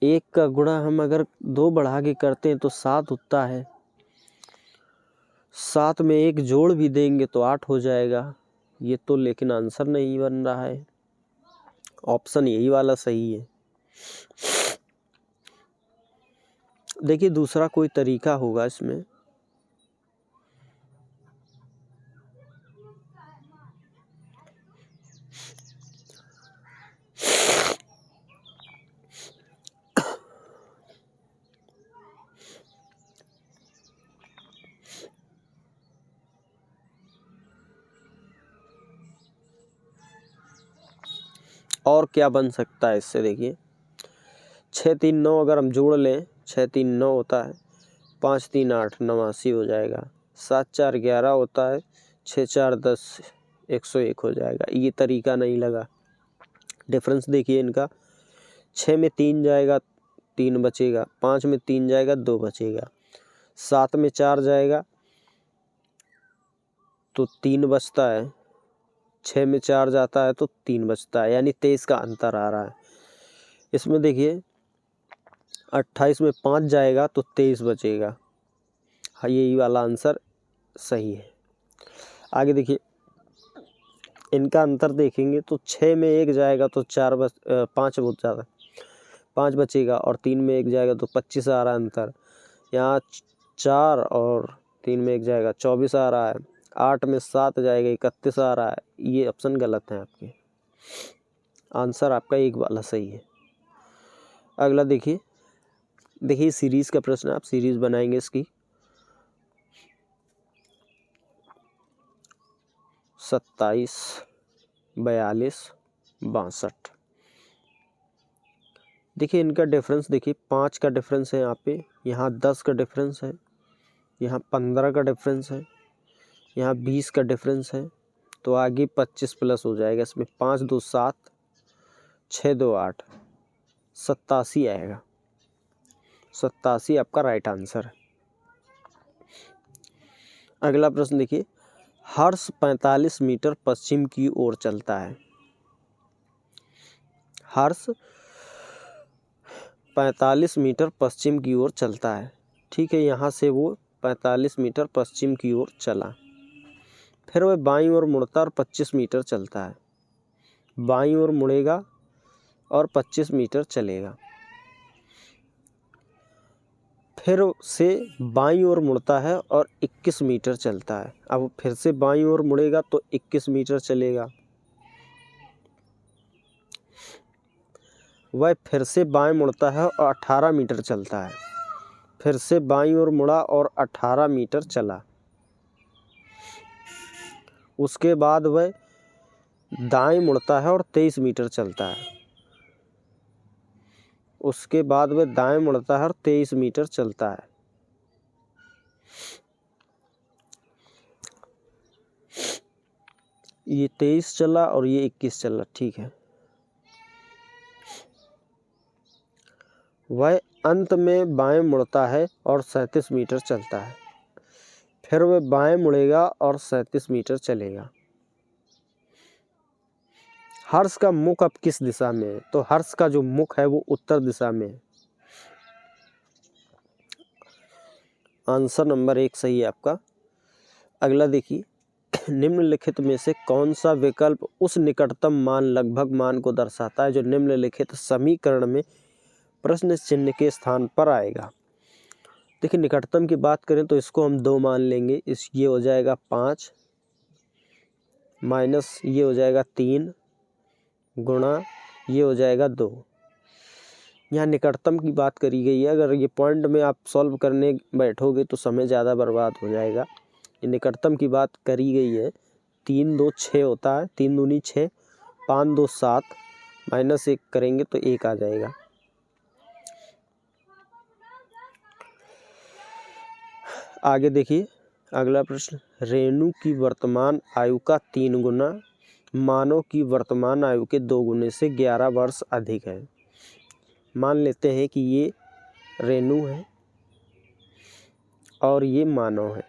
1 का गुणा हम अगर 2 बढ़ा के करते हैं तो 7 होता है। 7 में 1 जोड़ भी देंगे तो 8 हो जाएगा। ये तो लेकिन आंसर नहीं बन रहा है। ऑप्शन यही वाला सही है। देखिए दूसरा कोई तरीका होगा इसमें। और क्या बन सकता है इससे? देखिए 6 3 9 अगर हम जोड़ लें, 6 3 9 होता है, 5 3 8 89 हो जाएगा। 7 4 11 होता है, 6 4 10 101 हो जाएगा। ये तरीका नहीं लगा। डिफरेंस देखिए इनका, 6 में 3 जाएगा 3 बचेगा, 5 में 3 जाएगा 2 बचेगा, 7 में 4 जाएगा तो 3 बचता है, 6 में 4 जाता है तो 3 बचता है, यानी 23 का अंतर आ रहा है। इसमें देखिए 28 में 5 जाएगा तो 23 बचेगा। हाँ, यही वाला आंसर सही है। आगे देखिए इनका अंतर देखेंगे तो 6 में 1 जाएगा तो 5 बहुत ज़्यादा, 5 बचेगा, और 3 में 1 जाएगा तो 25 आ रहा है अंतर। यहाँ 4 और 3 में 1 जाएगा 24 आ रहा है। 8 में 7 जाएगा 31 आ रहा है। ये ऑप्शन गलत है आपके। आंसर आपका 1 वाला सही है। अगला देखिए सीरीज का प्रश्न, आप सीरीज बनाएंगे इसकी 27, 42, 62। देखिए इनका डिफरेंस, देखिए 5 का डिफरेंस है यहाँ पे, यहाँ 10 का डिफरेंस है, यहाँ 15 का डिफरेंस है, यहाँ 20 का डिफरेंस है। तो आगे 25 प्लस हो जाएगा इसमें, 5 2 7, 6 2 8, 87 आएगा। 87 आपका राइट आंसर है। अगला प्रश्न देखिए, हर्ष 45 मीटर पश्चिम की ओर चलता है। हर्ष 45 मीटर पश्चिम की ओर चलता है, ठीक है। यहाँ से वो 45 मीटर पश्चिम की ओर चला, फिर वह बाईं ओर मुड़ता और 25 मीटर चलता है। बाईं ओर मुड़ेगा और 25 मीटर चलेगा, फिर से बाईं ओर मुड़ता है और 21 मीटर चलता है। अब फिर से बाईं ओर मुड़ेगा तो 21 मीटर चलेगा। वह फिर से बाएं मुड़ता है और 18 मीटर चलता है, फिर से बाईं ओर मुड़ा और 18 मीटर चला। उसके बाद वह दाएं मुड़ता है और 23 मीटर चलता है। उसके बाद वह दाएं मुड़ता है और 23 मीटर चलता है। ये 23 चला और ये 21 चला, ठीक है। वह अंत में बाएं मुड़ता है और 37 मीटर चलता है, फिर वह बाएं मुड़ेगा और 37 मीटर चलेगा। हर्ष का मुख अब किस दिशा में है? तो हर्ष का जो मुख है वो उत्तर दिशा में है। आंसर नंबर 1 सही है आपका। अगला देखिए, निम्नलिखित में से कौन सा विकल्प उस निकटतम मान लगभग मान को दर्शाता है जो निम्नलिखित समीकरण में प्रश्न चिन्ह के स्थान पर आएगा। देखिए निकटतम की बात करें तो इसको हम 2 मान लेंगे। ये हो जाएगा 5 माइनस ये हो जाएगा 3 गुणा ये हो जाएगा 2। यहाँ निकटतम की बात करी गई है। अगर ये पॉइंट में आप सॉल्व करने बैठोगे तो समय ज़्यादा बर्बाद हो जाएगा। ये निकटतम की बात करी गई है। 3 2 6 होता है, 3 दूनी 6, 5 2 7, माइनस 1 करेंगे तो 1 आ जाएगा। आगे देखिए अगला प्रश्न, रेणु की वर्तमान आयु का 3 गुना मानव की वर्तमान आयु के 2 गुने से 11 वर्ष अधिक है। मान लेते हैं कि ये रेणु है और ये मानव है,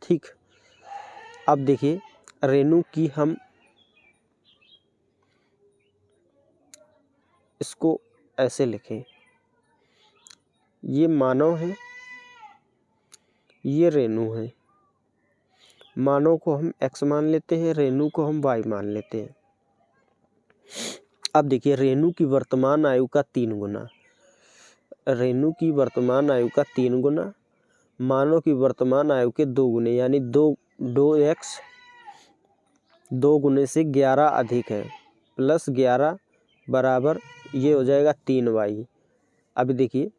ठीक। अब देखिए रेणु की हम इसको ऐसे लिखें, ये मानव है, ये रेणु है। मानव को हम x मान लेते हैं, रेणु को हम y मान लेते हैं। अब देखिए रेणु की वर्तमान आयु का 3 गुना, रेणु की वर्तमान आयु का 3 गुना मानव की वर्तमान आयु के 2 गुने, यानी 2x 2 गुने से 11 अधिक है, प्लस 11 बराबर ये हो जाएगा 3y। अब देखिए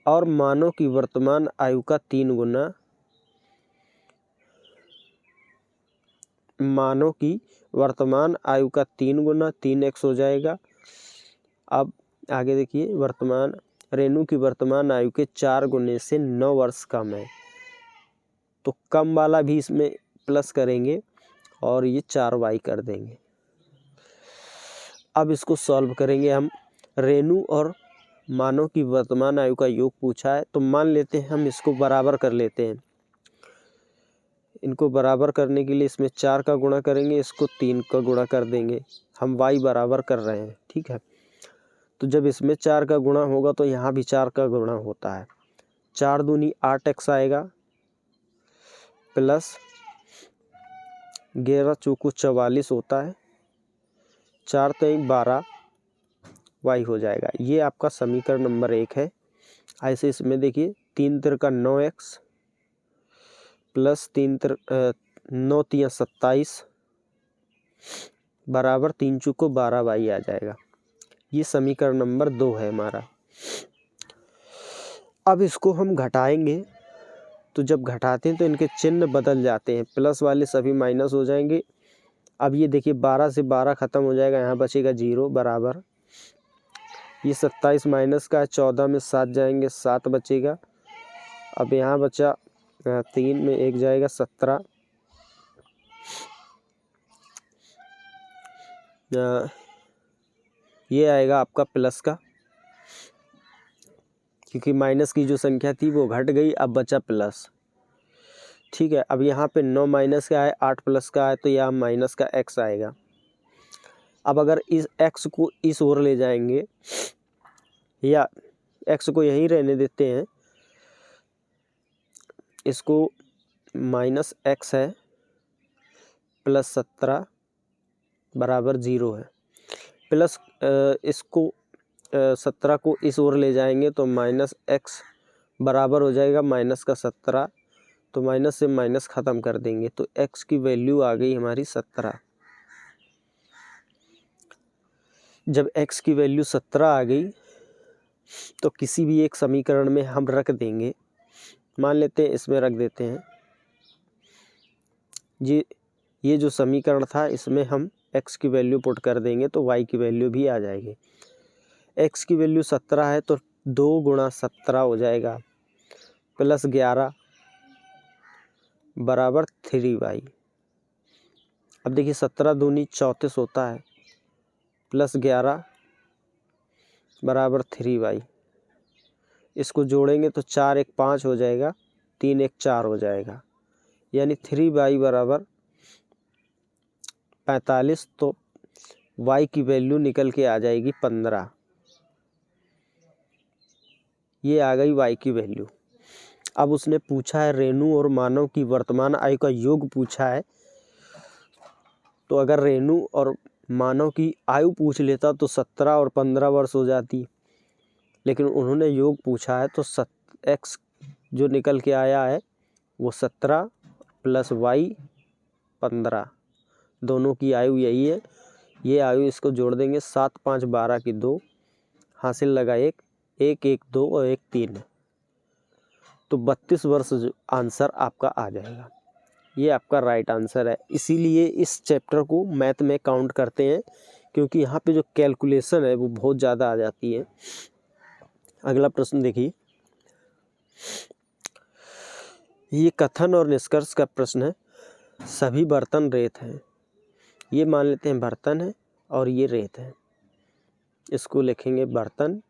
और मानव की वर्तमान आयु का 3 गुना, मानव की वर्तमान आयु का 3 गुना 3x हो जाएगा। अब आगे देखिए वर्तमान रेणु की वर्तमान आयु के 4 गुने से 9 वर्ष कम है, तो कम वाला भी इसमें प्लस करेंगे और ये 4y कर देंगे। अब इसको सॉल्व करेंगे हम। रेणु और मानव की वर्तमान आयु का योग पूछा है, तो मान लेते हैं हम इसको बराबर कर लेते हैं। इनको बराबर करने के लिए इसमें 4 का गुणा करेंगे, इसको 3 का गुणा कर देंगे। हम y बराबर कर रहे हैं, ठीक है। तो जब इसमें 4 का गुणा होगा तो यहाँ भी 4 का गुणा होता है। 4 दूनी 8x आएगा, प्लस 11 चौको 44 होता है, 4 3 12 y हो जाएगा। ये आपका समीकरण नंबर 1 है। ऐसे इसमें देखिए 3 3 का 9x प्लस 9 3 27 बराबर 3 चौको 12y आ जाएगा। ये समीकरण नंबर 2 है हमारा। अब इसको हम घटाएंगे, तो जब घटाते हैं तो इनके चिन्ह बदल जाते हैं, प्लस वाले सभी माइनस हो जाएंगे। अब ये देखिए 12 से 12 ख़त्म हो जाएगा, यहाँ बचेगा 0 बराबर, ये 27 माइनस का है, 14 में 7 जाएंगे, 7 बचेगा। अब यहाँ बचा 3 में 1 जाएगा, 17। ये आएगा आपका प्लस का, क्योंकि माइनस की जो संख्या थी वो घट गई, अब बचा प्लस। ठीक है, अब यहाँ पे 9 माइनस का है, 8 प्लस का है, तो यहाँ माइनस का x आएगा। अब अगर इस x को इस ओर ले जाएंगे, या x को यहीं रहने देते हैं, इसको माइनस x है प्लस 17 बराबर 0 है, प्लस इसको 17 को इस ओर ले जाएंगे तो माइनस x बराबर हो जाएगा माइनस का 17, तो माइनस से माइनस ख़त्म कर देंगे, तो x की वैल्यू आ गई हमारी 17। जब x की वैल्यू 17 आ गई तो किसी भी एक समीकरण में हम रख देंगे, मान लेते हैं इसमें रख देते हैं, ये जो समीकरण था इसमें हम x की वैल्यू पुट कर देंगे तो y की वैल्यू भी आ जाएगी। x की वैल्यू 17 है तो 2 गुणा 17 हो जाएगा, प्लस 11 बराबर 3y। अब देखिए 17 दूनी 34 होता है, प्लस 11 बराबर 3y। इसको जोड़ेंगे तो 4 1 5 हो जाएगा, 3 1 4 हो जाएगा, यानी 3y बराबर 45। तो y की वैल्यू निकल के आ जाएगी 15। ये आ गई y की वैल्यू। अब उसने पूछा है रेणु और मानव की वर्तमान आयु का योग पूछा है, तो अगर रेणु और मानव की आयु पूछ लेता तो 17 और 15 वर्ष हो जाती, लेकिन उन्होंने योग पूछा है तो x जो निकल के आया है वो 17 प्लस y 15, दोनों की आयु यही है। ये आयु इसको जोड़ देंगे, 7 5 12 की 2, हासिल लगा 1 1 1 2 और 1 3, तो 32 वर्ष आंसर आपका आ जाएगा। ये आपका राइट आंसर है। इसीलिए इस चैप्टर को मैथ में काउंट करते हैं, क्योंकि यहाँ पे जो कैलकुलेशन है वो बहुत ज़्यादा आ जाती है। अगला प्रश्न देखिए, ये कथन और निष्कर्ष का प्रश्न है। सभी बर्तन रेत हैं, ये मान लेते हैं बर्तन है और ये रेत है, इसको लिखेंगे बर्तन,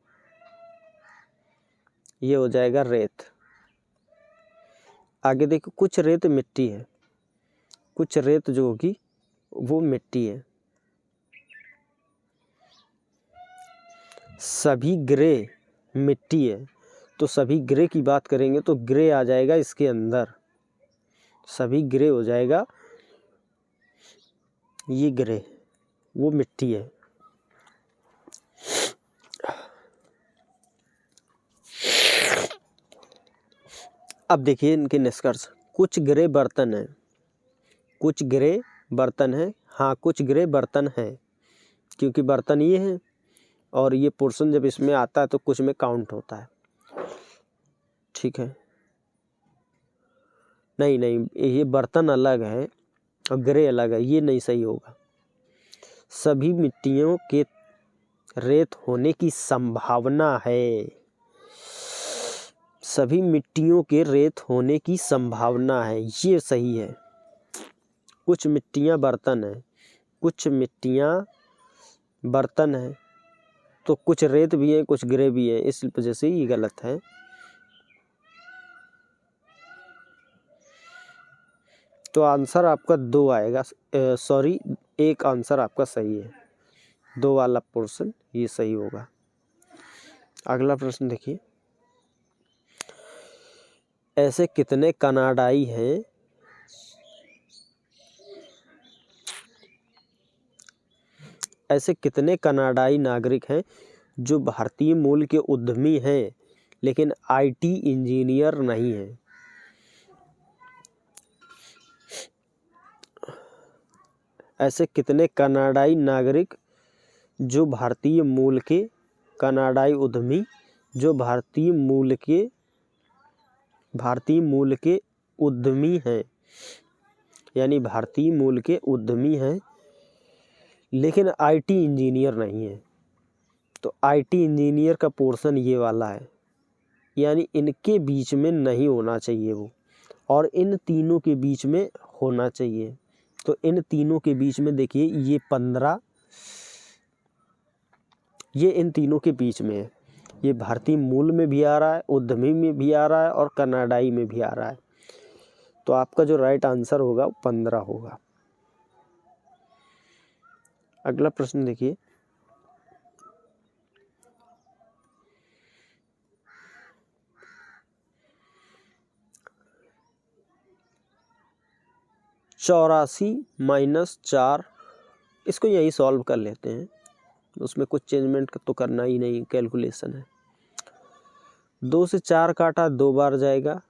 ये हो जाएगा रेत। आगे देखो, कुछ रेत मिट्टी है, कुछ रेत जो होगी वो मिट्टी है। सभी ग्रे मिट्टी है, तो सभी ग्रे की बात करेंगे तो ग्रे आ जाएगा इसके अंदर, सभी ग्रे हो जाएगा, ये ग्रे वो मिट्टी है। अब देखिए इनके निष्कर्ष, कुछ ग्रे बर्तन हैं, कुछ ग्रे बर्तन हैं, हाँ कुछ ग्रे बर्तन हैं, क्योंकि बर्तन ये हैं और ये पोर्शन जब इसमें आता है तो कुछ में काउंट होता है। ठीक है, नहीं नहीं, ये बर्तन अलग है और ग्रे अलग है, ये नहीं सही होगा। सभी मिट्टियों के रेत होने की संभावना है, सभी मिट्टियों के रेत होने की संभावना है, ये सही है। कुछ मिट्टियाँ बर्तन हैं, कुछ मिट्टियाँ बर्तन हैं, तो कुछ रेत भी हैं कुछ ग्रे भी हैं, इस वजह से ये गलत है। तो आंसर आपका 2 आएगा, सॉरी 1 आंसर आपका सही है, 2 वाला पोर्शन ये सही होगा। अगला प्रश्न देखिए, ऐसे कितने कनाडाई हैं ऐसे कितने कनाडाई नागरिक हैं जो भारतीय मूल के उद्यमी हैं लेकिन आईटी इंजीनियर नहीं हैं? ऐसे कितने कनाडाई नागरिक जो भारतीय मूल के कनाडाई उद्यमी, जो भारतीय मूल के उद्यमी हैं, यानी भारतीय मूल के उद्यमी हैं लेकिन आईटी इंजीनियर नहीं है। तो आईटी इंजीनियर का पोर्शन ये वाला है, यानी इनके बीच में नहीं होना चाहिए वो, और इन तीनों के बीच में होना चाहिए। तो इन तीनों के बीच में देखिए ये 15, ये इन तीनों के बीच में है। ये भारतीय मूल में भी आ रहा है, उद्यमी में भी आ रहा है और कनाडाई में भी आ रहा है। तो आपका जो राइट आंसर होगा वो 15 होगा। अगला प्रश्न देखिए, -4 इसको यही सॉल्व कर लेते हैं, उसमें कुछ चेंजमेंट तो करना ही नहीं, कैलकुलेशन है। 2 से 4 काटा 2 बार जाएगा,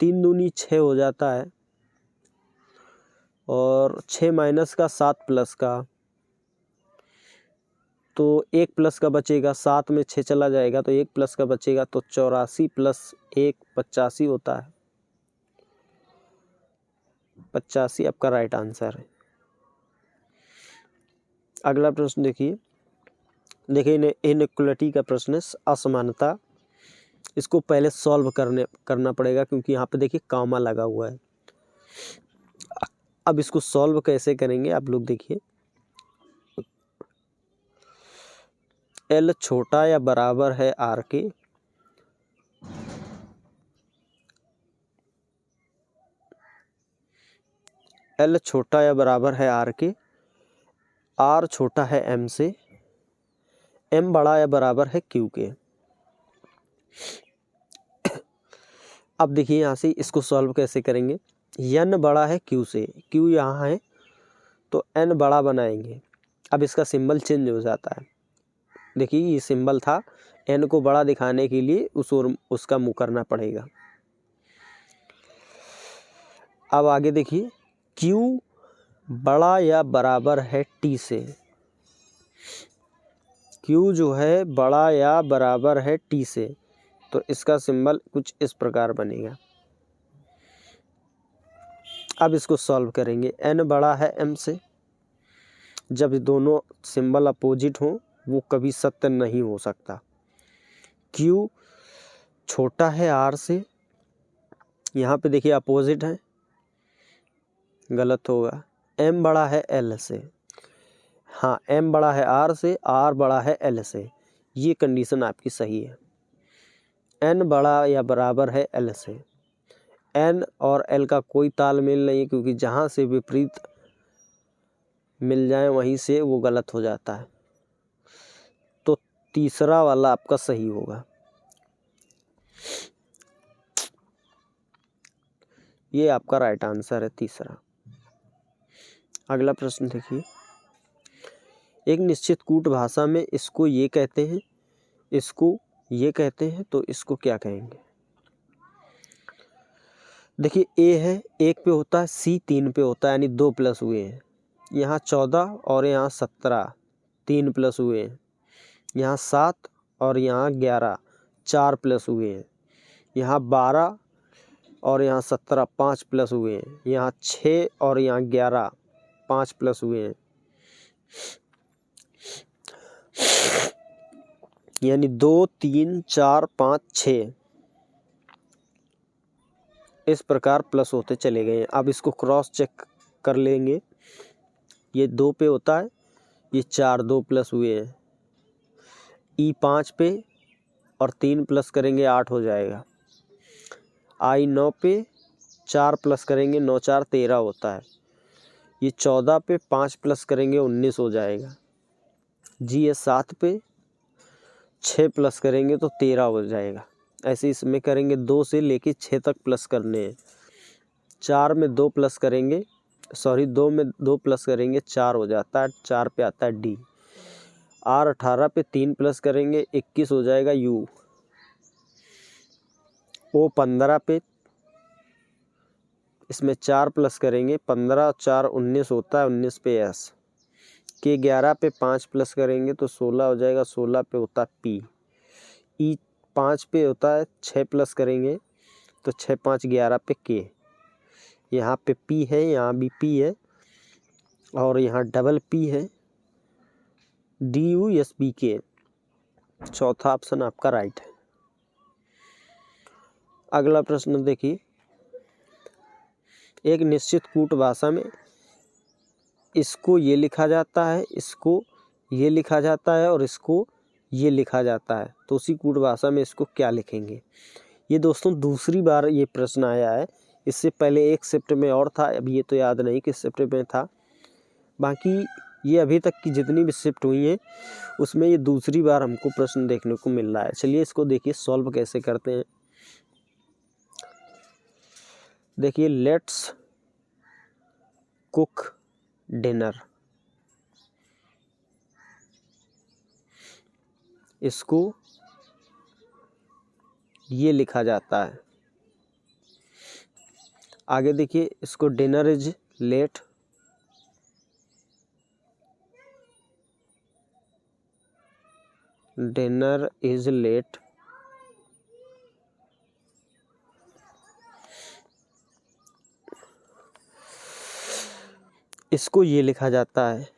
3 दूनी 6 हो जाता है, और 6 माइनस का 7 प्लस का, तो 1 प्लस का बचेगा, 7 में 6 चला जाएगा तो 1 प्लस का बचेगा, तो 84 + 1 85 होता है। 85 आपका राइट आंसर है। अगला प्रश्न देखिए, इनइक्वलिटी का प्रश्न है, असमानता। इसको पहले सॉल्व करना पड़ेगा क्योंकि यहाँ पे देखिए कॉमा लगा हुआ है। अब इसको सॉल्व कैसे करेंगे आप लोग देखिए, L छोटा या बराबर है R के, L छोटा या बराबर है R के, R छोटा है M से, M बड़ा या बराबर है Q के। अब देखिए यहाँ से इसको सॉल्व कैसे करेंगे, N बड़ा है Q से, Q यहाँ है तो N बड़ा बनाएंगे। अब इसका सिंबल चेंज हो जाता है, देखिए ये सिंबल था, N को बड़ा दिखाने के लिए उसका मुँह करना पड़ेगा। अब आगे देखिए, Q बड़ा या बराबर है T से, Q जो है बड़ा या बराबर है T से, तो इसका सिंबल कुछ इस प्रकार बनेगा। अब इसको सॉल्व करेंगे, N बड़ा है M से, जब दोनों सिंबल अपोजिट हों वो कभी सत्य नहीं हो सकता। Q छोटा है R से, यहाँ पे देखिए अपोजिट है, गलत होगा। M बड़ा है L से, हाँ M बड़ा है R से, R बड़ा है L से, ये कंडीशन आपकी सही है। N बड़ा या बराबर है L से, N और L का कोई तालमेल नहीं, क्योंकि जहाँ से विपरीत मिल जाए वहीं से वो गलत हो जाता है। तो तीसरा वाला आपका सही होगा, ये आपका राइट आंसर है तीसरा। अगला प्रश्न देखिए, एक निश्चित कूट भाषा में इसको ये कहते हैं, इसको ये कहते हैं, तो इसको क्या कहेंगे। देखिए A है 1 पे होता है, C 3 पे होता है, यानी 2 प्लस हुए हैं। यहाँ 14 और यहाँ 17 3 प्लस हुए हैं। यहाँ 7 और यहाँ 11 4 प्लस हुए हैं। यहाँ 12 और यहाँ 17 5 प्लस हुए हैं। यहाँ 6 और यहाँ 11 5 प्लस हुए हैं, यानी 2 3 4 5 6 इस प्रकार प्लस होते चले गए हैं। अब इसको क्रॉस चेक कर लेंगे, ये 2 पे होता है, ये 4 2 प्लस हुए हैं। E 5 पे और 3 प्लस करेंगे 8 हो जाएगा। I 9 पे 4 प्लस करेंगे 9 4 13 होता है। ये 14 पे 5 प्लस करेंगे 19 हो जाएगा। G 7 पे 6 प्लस करेंगे तो 13 हो जाएगा। ऐसे इसमें करेंगे 2 से लेके 6 तक प्लस करने हैं। 4 में 2 प्लस करेंगे, 2 में 2 प्लस करेंगे 4 हो जाता है, 4 पे आता है D। R 18 पे 3 प्लस करेंगे 21 हो जाएगा U। O 15 पे इसमें 4 प्लस करेंगे 15 4 19 होता है, 19 पे S। के 11 पे 5 प्लस करेंगे तो 16 हो जाएगा, 16 पे होता है पी, ई 5 पे होता है, 6 प्लस करेंगे तो 6 5 11 पे के, यहाँ पे पी है, यहाँ भी पी है और यहाँ डबल पी है, DUSBK, चौथा ऑप्शन आपका राइट है। अगला प्रश्न देखिए, एक निश्चित कूट भाषा में इसको ये लिखा जाता है, इसको ये लिखा जाता है और इसको ये लिखा जाता है, तो उसी कूट भाषा में इसको क्या लिखेंगे। ये दोस्तों दूसरी बार ये प्रश्न आया है, इससे पहले एक शिफ्ट में और था, अभी ये तो याद नहीं किस शिफ्ट में था, बाकी ये अभी तक की जितनी भी शिफ्ट हुई हैं उसमें ये दूसरी बार हमको प्रश्न देखने को मिल रहा है। चलिए इसको देखिए सॉल्व कैसे करते हैं। देखिए, लेट्स कुक डिनर, इसको ये लिखा जाता है। आगे देखिए, इसको dinner is late, dinner is late, इसको ये लिखा जाता है।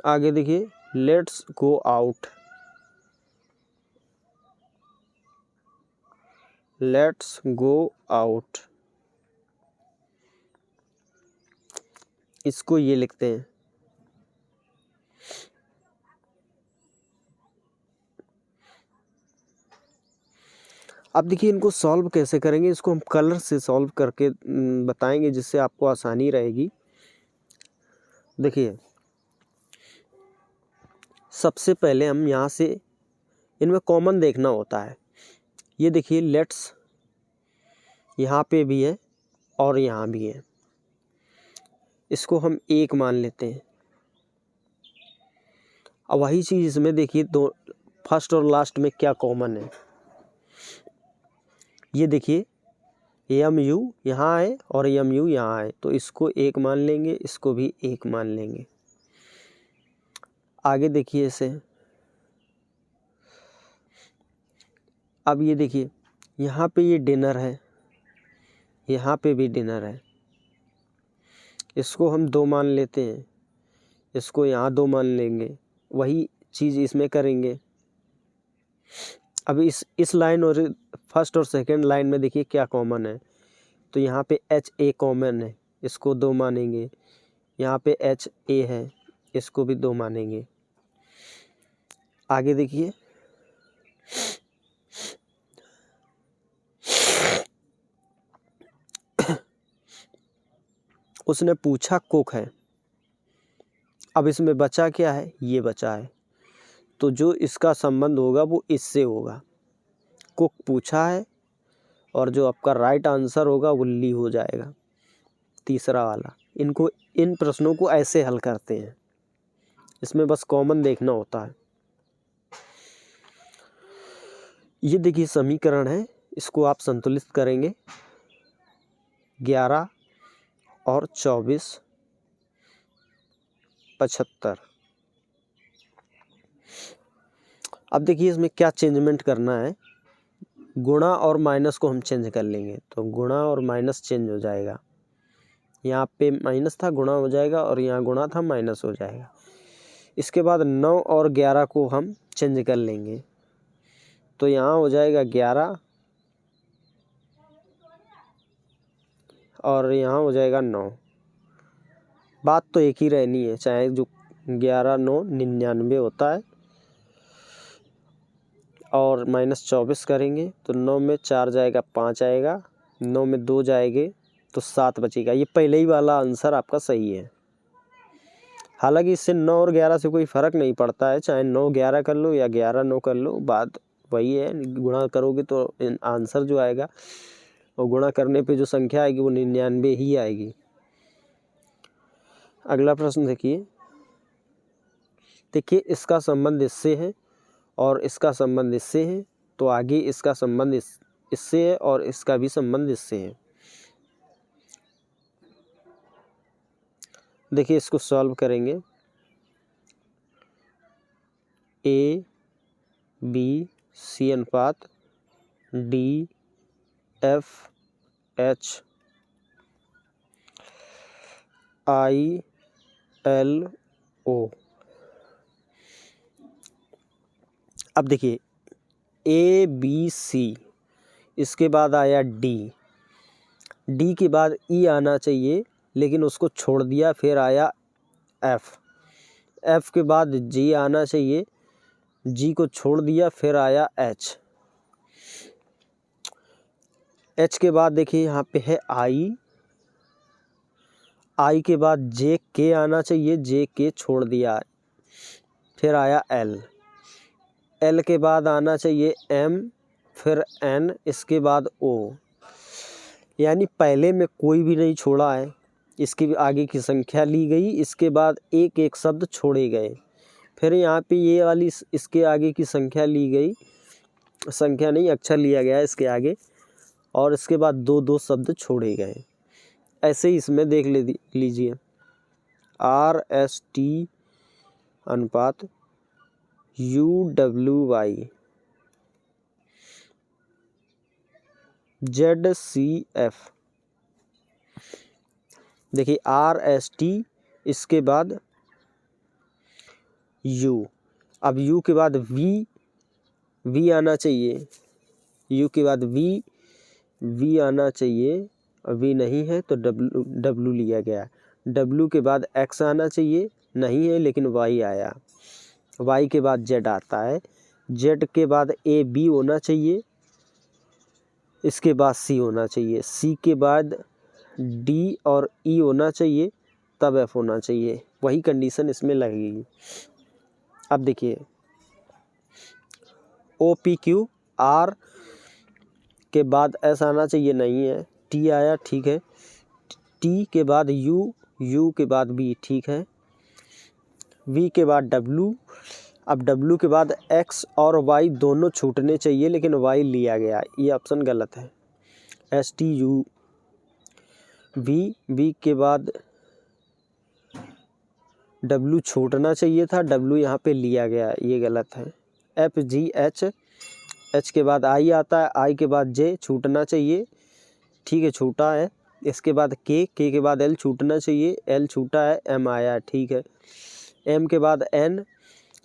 आगे देखिए, let's go out, let's go out, इसको ये लिखते हैं। अब देखिए इनको सॉल्व कैसे करेंगे, इसको हम कलर से सॉल्व करके बताएंगे जिससे आपको आसानी रहेगी। देखिए, सबसे पहले हम यहाँ से इनमें कॉमन देखना होता है। ये देखिए, लेट्स यहाँ पे भी है और यहाँ भी है, इसको हम एक मान लेते हैं। अब वही चीज़ इसमें देखिए, दो फर्स्ट और लास्ट में क्या कॉमन है। ये देखिए, MU यहाँ है और MU यहाँ है, तो इसको एक मान लेंगे, इसको भी एक मान लेंगे। आगे देखिए इसे, अब ये देखिए, यहाँ पे ये डिनर है, यहाँ पे भी डिनर है, इसको हम 2 मान लेते हैं, इसको यहाँ 2 मान लेंगे, वही चीज़ इसमें करेंगे। अब इस लाइन और फर्स्ट और सेकंड लाइन में देखिए क्या कॉमन है, तो यहाँ पे HA कॉमन है, इसको 2 मानेंगे, यहाँ पे HA है, इसको भी 2 मानेंगे। आगे देखिए, उसने पूछा कुक है, अब इसमें बचा क्या है, ये बचा है, तो जो इसका संबंध होगा वो इससे होगा। कुक पूछा है और जो आपका राइट आंसर होगा वो ली हो जाएगा, तीसरा वाला। इनको इन प्रश्नों को ऐसे हल करते हैं, इसमें बस कॉमन देखना होता है। ये देखिए समीकरण है, इसको आप संतुलित करेंगे, 11 और 24 75। अब देखिए इसमें क्या चेंजमेंट करना है, गुणा और माइनस को हम चेंज कर लेंगे, तो गुणा और माइनस चेंज हो जाएगा, यहाँ पे माइनस था गुणा हो जाएगा और यहाँ गुणा था माइनस हो जाएगा। इसके बाद 9 और 11 को हम चेंज कर लेंगे, तो यहाँ हो जाएगा 11 और यहाँ हो जाएगा 9। बात तो एक ही रहनी है, चाहे जो 11 9 99 होता है, और -24 करेंगे तो 9 में 4 जाएगा 5 आएगा, 9 में 2 जाएंगे तो 7 बचेगा। ये पहले ही वाला आंसर आपका सही है। हालांकि इससे 9 और 11 से कोई फ़र्क नहीं पड़ता है, चाहे 9 11 कर लो या 11 9 कर लो, बात वही है। गुणा करोगे तो आंसर जो आएगा और गुणा करने पे जो संख्या आएगी वो 99 ही आएगी। अगला प्रश्न देखिए, इसका संबंध इससे है और इसका संबंध इससे है, तो आगे इसका संबंध इससे है और इसका भी संबंध इससे है। देखिए इसको सॉल्व करेंगे। ए बी सी अनुपात D F H I L O. अब देखिए ए बी सी, इसके बाद आया डी, डी के बाद ई आना चाहिए लेकिन उसको छोड़ दिया, फिर आया एफ, एफ के बाद जी आना चाहिए, जी को छोड़ दिया, फिर आया एच, एच के बाद देखिए यहाँ पे है आई, आई के बाद जे के आना चाहिए, जे के छोड़ दिया, फिर आया एल, एल के बाद आना चाहिए एम, फिर एन, इसके बाद ओ। यानी पहले में कोई भी नहीं छोड़ा है, इसके आगे की संख्या ली गई, इसके बाद एक एक शब्द छोड़े गए, फिर यहाँ पे ये वाली इसके आगे की संख्या ली गई, संख्या नहीं अक्षर लिया गया इसके आगे, और इसके बाद दो दो शब्द छोड़े गए। ऐसे ही इसमें देख लीजिए आर एस टी अनुपात U W Y Z C F. देखिए आर एस टी, इसके बाद यू, अब यू के बाद वी, वी आना चाहिए, यू के बाद वी, वी आना चाहिए, वी नहीं है तो डब्लू, डब्लू लिया गया, डब्लू के बाद एक्स आना चाहिए, नहीं है लेकिन वाई आया, वाई के बाद जेड आता है, जेड के बाद ए बी होना चाहिए, इसके बाद सी होना चाहिए, सी के बाद डी और ई होना चाहिए, तब एफ होना चाहिए, वही कंडीशन इसमें लगेगी। अब देखिए ओ पी क्यू, आर के बाद एस आना चाहिए, नहीं है, टी आया, ठीक है, टी के बाद यू, यू के बाद बी, ठीक है, वी के बाद डब्लू, अब डब्लू के बाद एक्स और वाई दोनों छूटने चाहिए लेकिन वाई लिया गया, ये ऑप्शन गलत है, S T U V, V के बाद डब्लू छूटना चाहिए था, डब्लू यहाँ पे लिया गया, ये गलत है, एफ जी एच, एच के बाद आई आता है, आई के बाद जे छूटना चाहिए, ठीक है छूटा है, इसके बाद के के बाद एल छूटना चाहिए, एल छूटा है, एम आया, ठीक है, एम के बाद एन,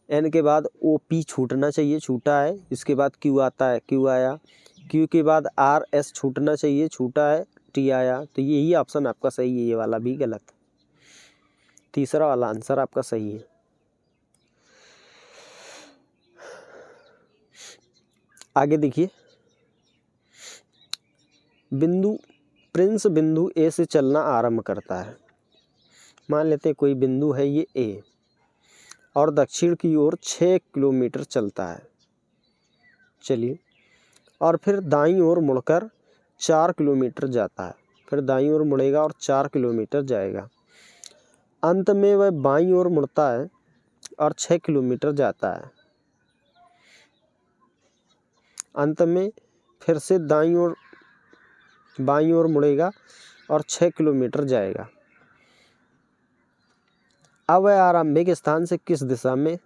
एन के बाद ओ पी छूटना चाहिए, छूटा है, इसके बाद क्यू आता है, क्यू आया, क्यू के बाद आर एस छूटना चाहिए, छूटा है, टी आया, तो यही ऑप्शन आपका सही है, ये वाला भी गलत है, तीसरा वाला आंसर आपका सही है। आगे देखिए बिंदु, प्रिंस बिंदु ए से चलना आरंभ करता है, मान लेते हैं कोई बिंदु है ये ए, और दक्षिण की ओर 6 किलोमीटर चलता है, चलिए, और फिर दाईं ओर मुड़कर 4 किलोमीटर जाता है, फिर दाईं ओर मुड़ेगा और 4 किलोमीटर जाएगा, अंत में वह बाईं ओर मुड़ता है और 6 किलोमीटर जाता है, अंत में फिर से दाईं ओर बाईं ओर मुड़ेगा और 6 किलोमीटर जाएगा। अब वह आरंभिक स्थान से किस दिशा में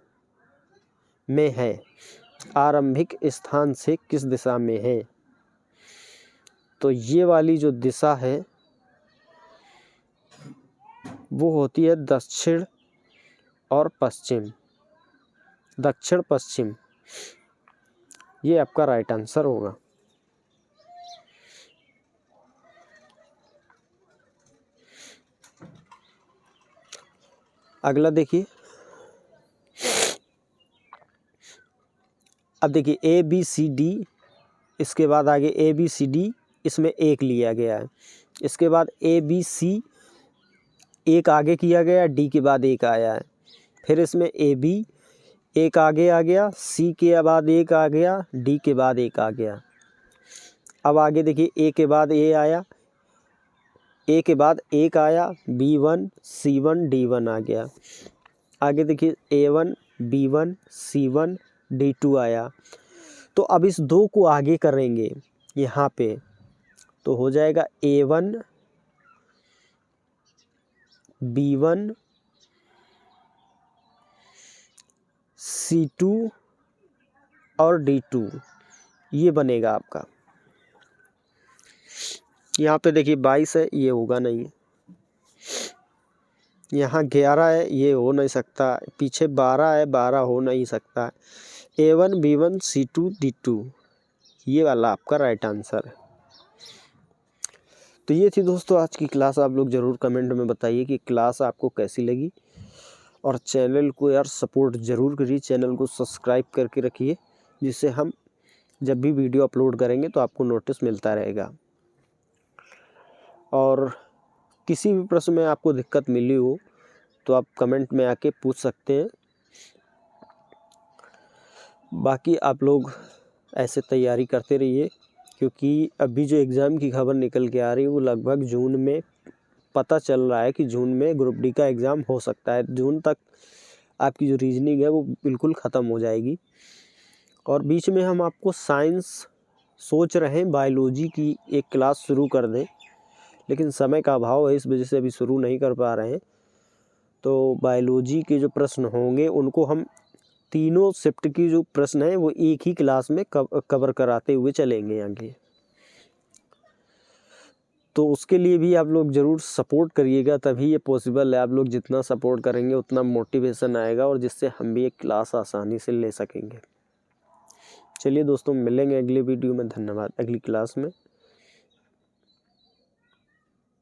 है, आरंभिक स्थान से किस दिशा में है, तो ये वाली जो दिशा है वो होती है दक्षिण और पश्चिम, दक्षिण पश्चिम, ये आपका राइट आंसर होगा। अगला देखिए, अब देखिए ए बी सी डी, इसके बाद आगे ए बी सी डी, इसमें एक लिया गया है, इसके बाद ए बी सी एक आगे किया गया, डी के बाद एक आया है, फिर इसमें ए बी एक आगे आ गया, सी के बाद एक आ गया, डी के बाद एक आ गया। अब आगे देखिए ए के बाद ए आया, ए के बाद एक आया, बी वन सी वन डी वन आ गया। आगे देखिए ए वन बी वन सी वन D2 आया। तो अब इस 2 को आगे करेंगे यहाँ पे तो हो जाएगा A1 B1 C2 और D2, ये बनेगा आपका। यहाँ पे देखिए 22 है, ये होगा नहीं। यहाँ 11 है, ये हो नहीं सकता। पीछे 12 है, 12 हो नहीं सकता। A1 B1 C2 D2, ये वाला आपका राइट आंसर है। तो ये थी दोस्तों आज की क्लास। आप लोग ज़रूर कमेंट में बताइए कि क्लास आपको कैसी लगी, और चैनल को यार सपोर्ट ज़रूर करिए, चैनल को सब्सक्राइब करके रखिए, जिससे हम जब भी वीडियो अपलोड करेंगे तो आपको नोटिस मिलता रहेगा। और किसी भी प्रश्न में आपको दिक्कत मिली हो तो आप कमेंट में आके पूछ सकते हैं। बाकी आप लोग ऐसे तैयारी करते रहिए, क्योंकि अभी जो एग्ज़ाम की खबर निकल के आ रही है वो लगभग जून में पता चल रहा है कि जून में ग्रुप डी का एग्ज़ाम हो सकता है। जून तक आपकी जो रीजनिंग है वो बिल्कुल ख़त्म हो जाएगी। और बीच में हम आपको साइंस सोच रहे हैं बायोलॉजी की एक क्लास शुरू कर दें, लेकिन समय का अभाव है, इस वजह से अभी शुरू नहीं कर पा रहे हैं। तो बायोलॉजी के जो प्रश्न होंगे उनको हम तीनों शिफ्ट की जो प्रश्न हैं वो एक ही क्लास में कवर कराते हुए चलेंगे आगे। तो उसके लिए भी आप लोग ज़रूर सपोर्ट करिएगा, तभी ये पॉसिबल है। आप लोग जितना सपोर्ट करेंगे उतना मोटिवेशन आएगा, और जिससे हम भी एक क्लास आसानी से ले सकेंगे। चलिए दोस्तों, मिलेंगे अगले वीडियो में। धन्यवाद। अगली क्लास में